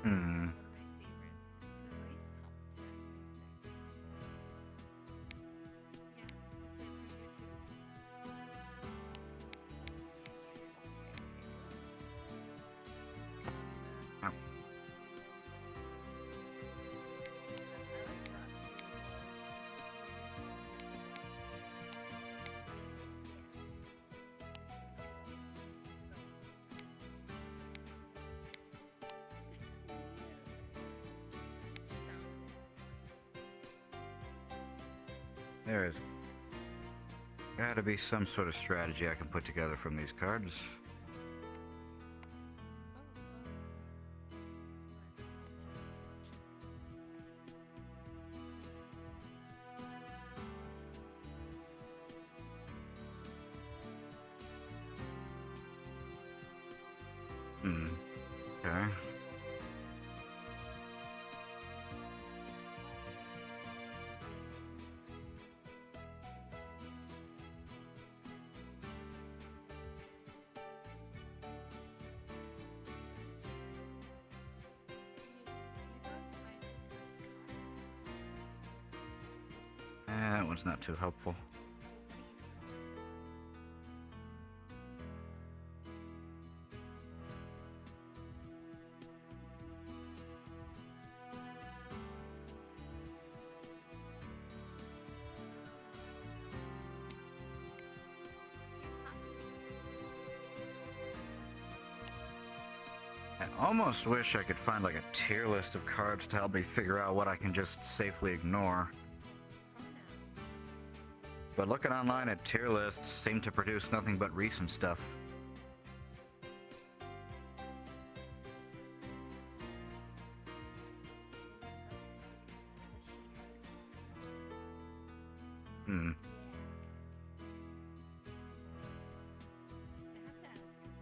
love Hmm. one of my favorites. It's released top 10, I think. Yeah, it's in for you too. Oh. There is gotta be some sort of strategy I can put together from these cards. Okay. That one's not too helpful. I almost wish I could find like a tier list of cards to help me figure out what I can just safely ignore. But looking online at tier lists seem to produce nothing but recent stuff.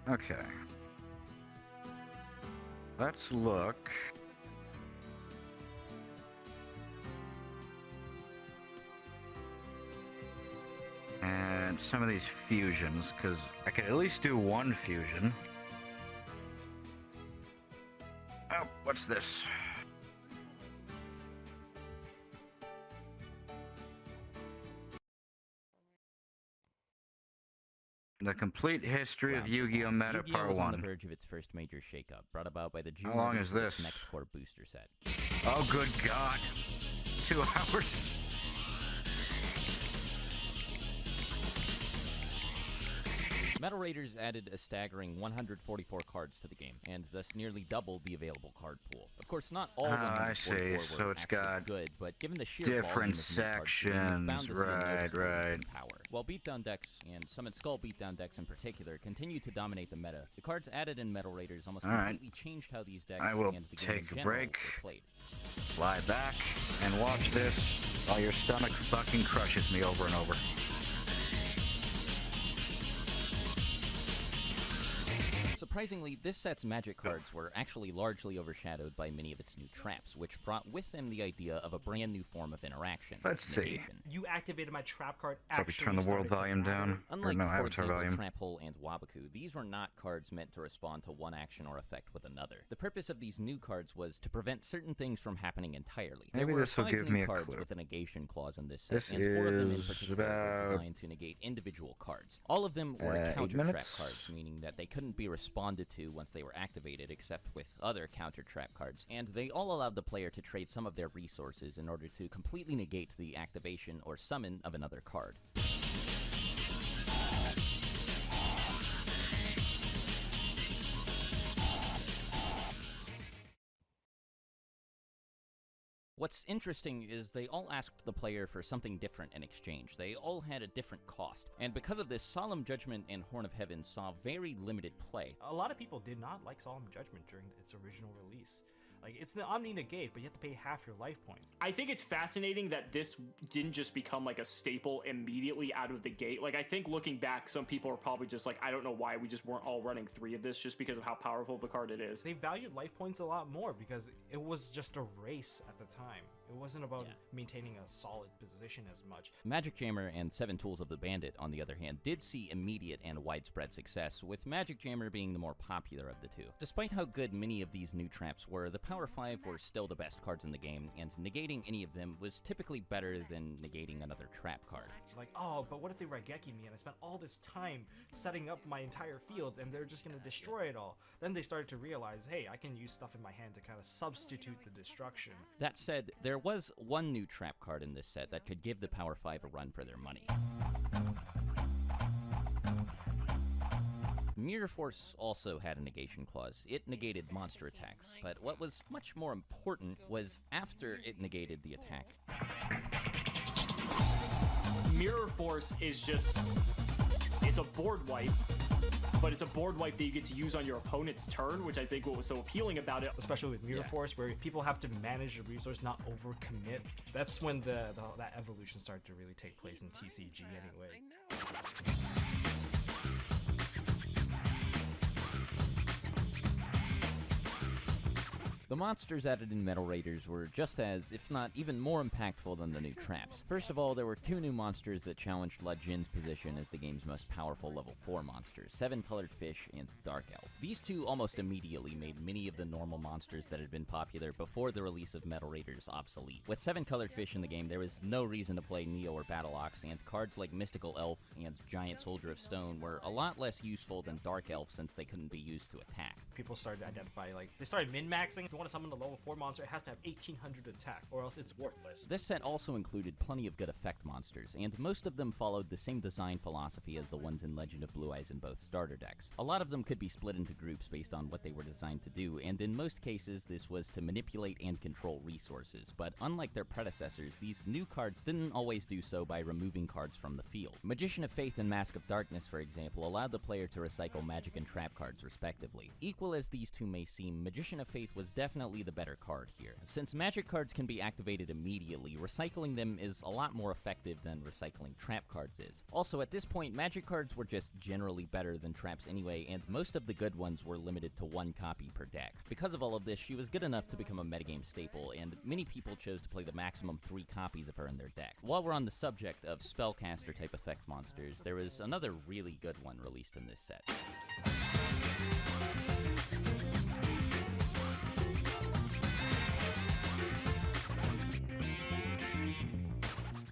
Okay. Let's look. And some of these fusions, because I could at least do one fusion. Oh, what's this? The Complete History of Yu-Gi-Oh! Meta Yu-Gi-Oh! Part was on the 1. verge of its first major shakeup, brought about by the June How long release is of its this? next core booster set. Oh, good God. 2 hours? Metal Raiders added a staggering 144 cards to the game, and thus nearly doubled the available card pool. Of course, not all Ah, I 144 see. were So it's actually got good, but given the sheer different volume of new cards to the game, it was bound to sections. see a Right, noticeable right. leap in power. While beatdown decks, and Summon Skull beatdown decks in particular, continue to dominate the meta, the cards added in Metal Raiders almost All right. completely changed how these decks I will and the game take in a general break. were played. Lie back and watch this while your stomach fucking crushes me over and over. Surprisingly, this set's magic cards were actually largely overshadowed by many of its new traps, which brought with them the idea of a brand new form of interaction. Let's see. negation. You activated my trap card. Probably Actually turn the world started to volume matter. down. Or Unlike, no, for avatar example, volume. Trap Hole and Wabaku, these were not cards meant to respond to one action or effect with another. The purpose of these new cards was to prevent certain things from happening entirely. Maybe there were this will 5 give new me a cards clue. with a negation clause in this set, This and 4 of them in is particular were about, designed to negate individual cards. All of them were 8 counter trap minutes? cards, meaning that they couldn't be responded to once they were activated, except with other counter trap cards, and they all allowed the player to trade some of their resources in order to completely negate the activation or summon of another card. What's interesting is they all asked the player for something different in exchange. They all had a different cost, and because of this, Solemn Judgment and Horn of Heaven saw very limited play. A lot of people did not like Solemn Judgment during its original release. Like, it's the Omni Negate, but you have to pay half your life points. I think it's fascinating that this didn't just become like a staple immediately out of the gate. Like, I think looking back, some people are probably just like, I don't know why we just weren't all running 3 of this just because of how powerful of a card it is. They valued life points a lot more because it was just a race at the time. It wasn't about maintaining a solid position as much. Magic Jammer and 7 Tools of the Bandit, on the other hand, did see immediate and widespread success, with Magic Jammer being the more popular of the two. Despite how good many of these new traps were, the Power 5 were still the best cards in the game, and negating any of them was typically better than negating another trap card. Like, oh, but what if they Raigeki me and I spent all this time setting up my entire field and they're just gonna destroy it all? Then they started to realize, hey, I can use stuff in my hand to kind of substitute the destruction. That said, there was one new trap card in this set that could give the Power 5 a run for their money. Mirror Force also had a negation clause. It negated monster attacks, but what was much more important was after it negated the attack. Mirror Force is just, it's a board wipe, but it's a board wipe that you get to use on your opponent's turn, which I think what was so appealing about it. Especially with Mirror Force, where people have to manage the resource, not overcommit. That's when that evolution started to really take place in TCG anyway. I know. The monsters added in Metal Raiders were just as, if not even more impactful than the new traps. First of all, there were 2 new monsters that challenged La Jin's position as the game's most powerful level 4 monsters, 7-Colored Fish and Dark Elf. These 2 almost immediately made many of the normal monsters that had been popular before the release of Metal Raiders obsolete. With 7-Colored Fish in the game, there was no reason to play Neo or Battle Ox, and cards like Mystical Elf and Giant Soldier of Stone were a lot less useful than Dark Elf since they couldn't be used to attack. People started to identify, like, they started min-maxing. If you want to summon the level 4 monster, it has to have 1800 attack, or else it's worthless. This set also included plenty of good effect monsters, and most of them followed the same design philosophy as the ones in Legend of Blue Eyes in both starter decks. A lot of them could be split into groups based on what they were designed to do, and in most cases this was to manipulate and control resources, but unlike their predecessors, these new cards didn't always do so by removing cards from the field. Magician of Faith and Mask of Darkness, for example, allowed the player to recycle magic and trap cards respectively. Equal as these two may seem, Magician of Faith was definitely the better card here. Since magic cards can be activated immediately, recycling them is a lot more effective than recycling trap cards is. Also, at this point, magic cards were just generally better than traps anyway, and most of the good ones were limited to 1 copy per deck. Because of all of this, she was good enough to become a metagame staple, and many people chose to play the maximum 3 copies of her in their deck. While we're on the subject of spellcaster type effect monsters, there was another really good one released in this set.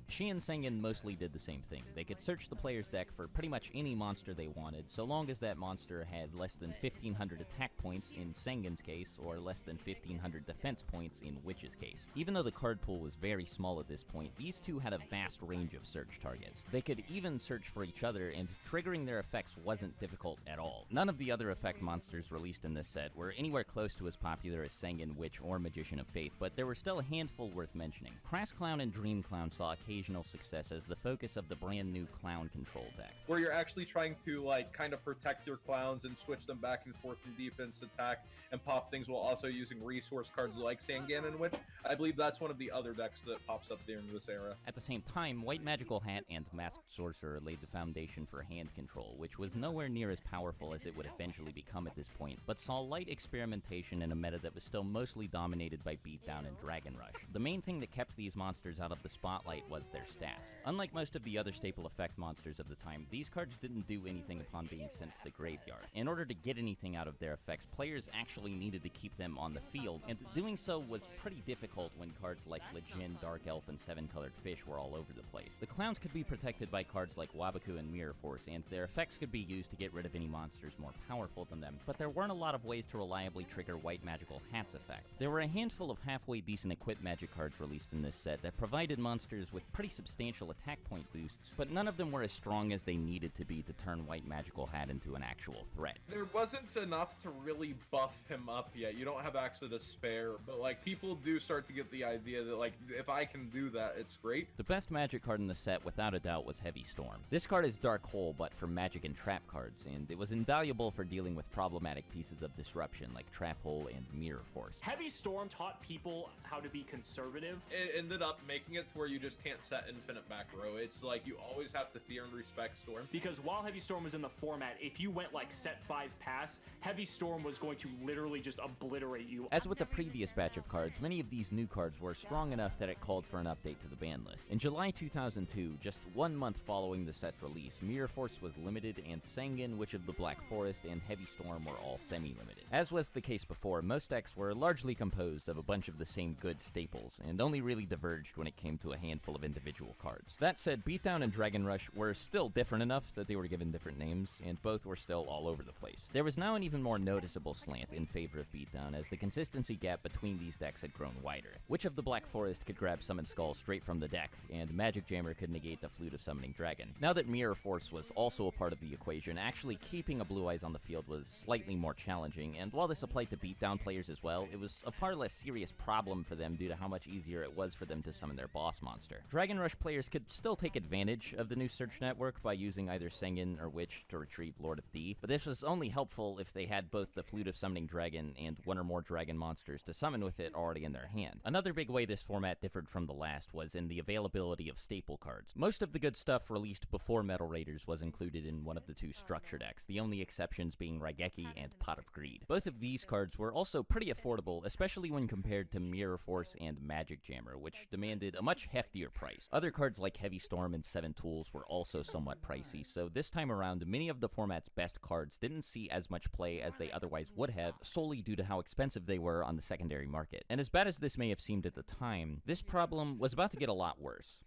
Shi and Sengen mostly did the same thing. They could search the player's deck for pretty much any monster they wanted, so long as that monster had less than 1500 attack points in Sengen's case, or less than 1500 defense points in Witch's case. Even though the card pool was very small at this point, these two had a vast range of search targets. They could even search for each other, and triggering their effects wasn't difficult at all. None of the other effect monsters released in this set were anywhere close to as popular as Sengen, Witch, or Magician of Faith, but there were still a handful worth mentioning. Crass Clown and Dream Clown saw occasional success as the focus of the brand new clown control deck. Where you're actually trying to like kind of protect your clowns and switch them back and forth from defense, attack, and pop things while also using resource cards like Sangan and Witch. I believe that's one of the other decks that pops up during this era. At the same time, White Magical Hat and Masked Sorcerer laid the foundation for hand control, which was nowhere near as powerful as it would eventually become at this point, but saw light experimentation in a meta that was still mostly dominated by Beatdown and Dragon Rush. The main thing that kept these monsters out of the spotlight was their stats. Unlike most of the other staple effect monsters of the time, these cards didn't do anything upon being sent to the graveyard. In order to get anything out of their effects, players actually needed to keep them on the field, and doing so was pretty difficult when cards like Legion, Dark Elf, and 7-Colored Fish were all over the place. The clowns could be protected by cards like Waboku and Mirror Force, and their effects could be used to get rid of any monsters more powerful than them, but there weren't a lot of ways to reliably trigger White Magical Hat's effect. There were a handful of halfway decent equipped magic cards released in this set that provided monsters with pretty pretty substantial attack point boosts, but none of them were as strong as they needed to be to turn White Magical Hat into an actual threat. There wasn't enough to really buff him up yet. You don't have access to spare, but like people do start to get the idea that like if I can do that, it's great. The best magic card in the set, without a doubt, was Heavy Storm. This card is Dark Hole, but for magic and trap cards, and it was invaluable for dealing with problematic pieces of disruption like Trap Hole and Mirror Force. Heavy Storm taught people how to be conservative. It ended up making it to where you just can't set infinite back row. It's like you always have to fear and respect Storm. Because while Heavy Storm was in the format, if you went like set 5 pass, Heavy Storm was going to literally just obliterate you. As with the previous batch of cards, many of these new cards were strong enough that it called for an update to the ban list. In July 2002, just 1 month following the set's release, Mirror Force was limited, and Sangan, Witch of the Black Forest, and Heavy Storm were all semi-limited. As was the case before, most decks were largely composed of a bunch of the same good staples, and only really diverged when it came to a handful of individual cards. That said, Beatdown and Dragon Rush were still different enough that they were given different names, and both were still all over the place. There was now an even more noticeable slant in favor of Beatdown, as the consistency gap between these decks had grown wider. Witch of the Black Forest could grab Summon Skull straight from the deck, and Magic Jammer could negate the Flute of Summoning Dragon. Now that Mirror Force was also a part of the equation, actually keeping a Blue Eyes on the field was slightly more challenging, and while this applied to Beatdown players as well, it was a far less serious problem for them due to how much easier it was for them to summon their boss monster. Dragon Rush players could still take advantage of the new search network by using either Sangan or Witch to retrieve Lord of D, but this was only helpful if they had both the Flute of Summoning Dragon and one or more dragon monsters to summon with it already in their hand. Another big way this format differed from the last was in the availability of staple cards. Most of the good stuff released before Metal Raiders was included in one of the two structure decks, the only exceptions being Raigeki and Pot of Greed. Both of these cards were also pretty affordable, especially when compared to Mirror Force and Magic Jammer, which demanded a much heftier price. Other cards like Heavy Storm and Seven Tools were also somewhat pricey, so this time around, many of the format's best cards didn't see as much play as they otherwise would have, solely due to how expensive they were on the secondary market. And as bad as this may have seemed at the time, this problem was about to get a lot worse.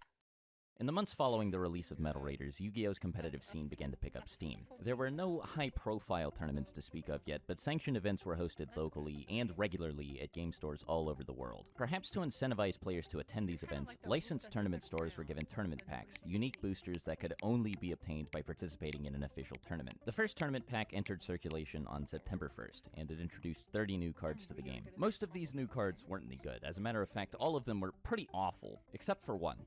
In the months following the release of Metal Raiders, Yu-Gi-Oh's competitive scene began to pick up steam. There were no high-profile tournaments to speak of yet, but sanctioned events were hosted locally and regularly at game stores all over the world. Perhaps to incentivize players to attend these events, licensed tournament stores were given tournament packs, unique boosters that could only be obtained by participating in an official tournament. The first tournament pack entered circulation on September 1st, and it introduced 30 new cards to the game. Most of these new cards weren't any good. As a matter of fact, all of them were pretty awful, except for one.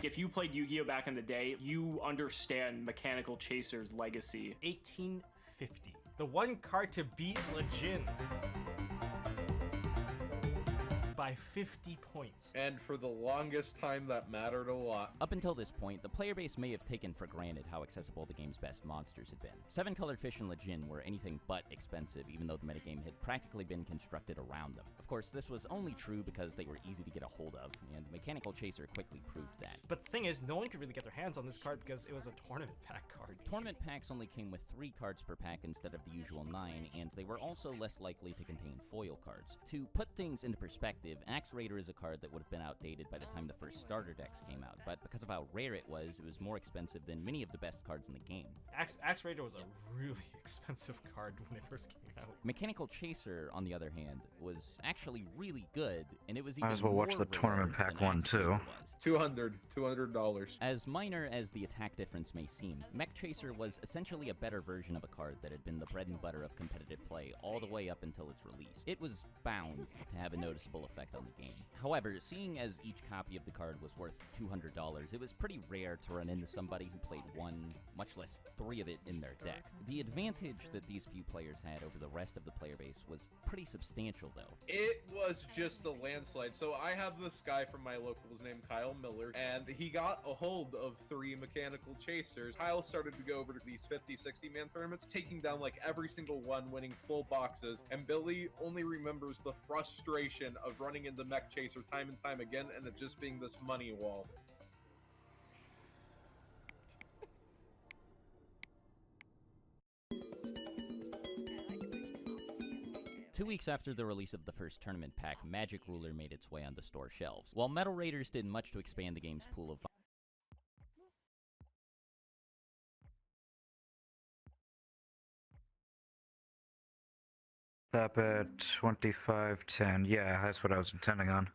If you played Yu-Gi-Oh back in the day, you understand Mechanical Chaser's legacy. 1850. The one card to beat Lejin by 50 points. And for the longest time, that mattered a lot. Up until this point, the player base may have taken for granted how accessible the game's best monsters had been. Seven Colored Fish and Lejin were anything but expensive, even though the metagame had practically been constructed around them. Of course, this was only true because they were easy to get a hold of, and Mechanical Chaser quickly proved that. But the thing is, no one could really get their hands on this card because it was a tournament pack card. Tournament packs only came with 3 cards per pack instead of the usual 9, and they were also less likely to contain foil cards. To put things into perspective, Axe Raider is a card that would have been outdated by the time the first starter decks came out, but because of how rare it was more expensive than many of the best cards in the game. Axe Raider was a really expensive card when it first came out. Mechanical Chaser, on the other hand, was actually really good, and it was even Might as well watch more the tournament rare pack than one, Axe too. Raider was. $200. As minor as the attack difference may seem, Mech Chaser was essentially a better version of a card that had been the bread and butter of competitive play all the way up until its release. It was bound to have a noticeable effect on the game. However, seeing as each copy of the card was worth $200, it was pretty rare to run into somebody who played one, much less 3 of it in their deck. The advantage that these few players had over the rest of the player base was pretty substantial, though. It was just a landslide. So I have this guy from my locals named Kyle Miller, and he got a hold of 3 Mechanical Chasers. Kyle started to go over to these 50, 60-man tournaments, taking down like every single one, winning full boxes, and Billy only remembers the frustration of running into Mech Chaser time and time again, and it just being this money wall. 2 weeks after the release of the first tournament pack, Magic Ruler made its way onto store shelves. While Metal Raiders did much to expand the game's pool of Tap at 2510. Yeah, that's what I was intending on.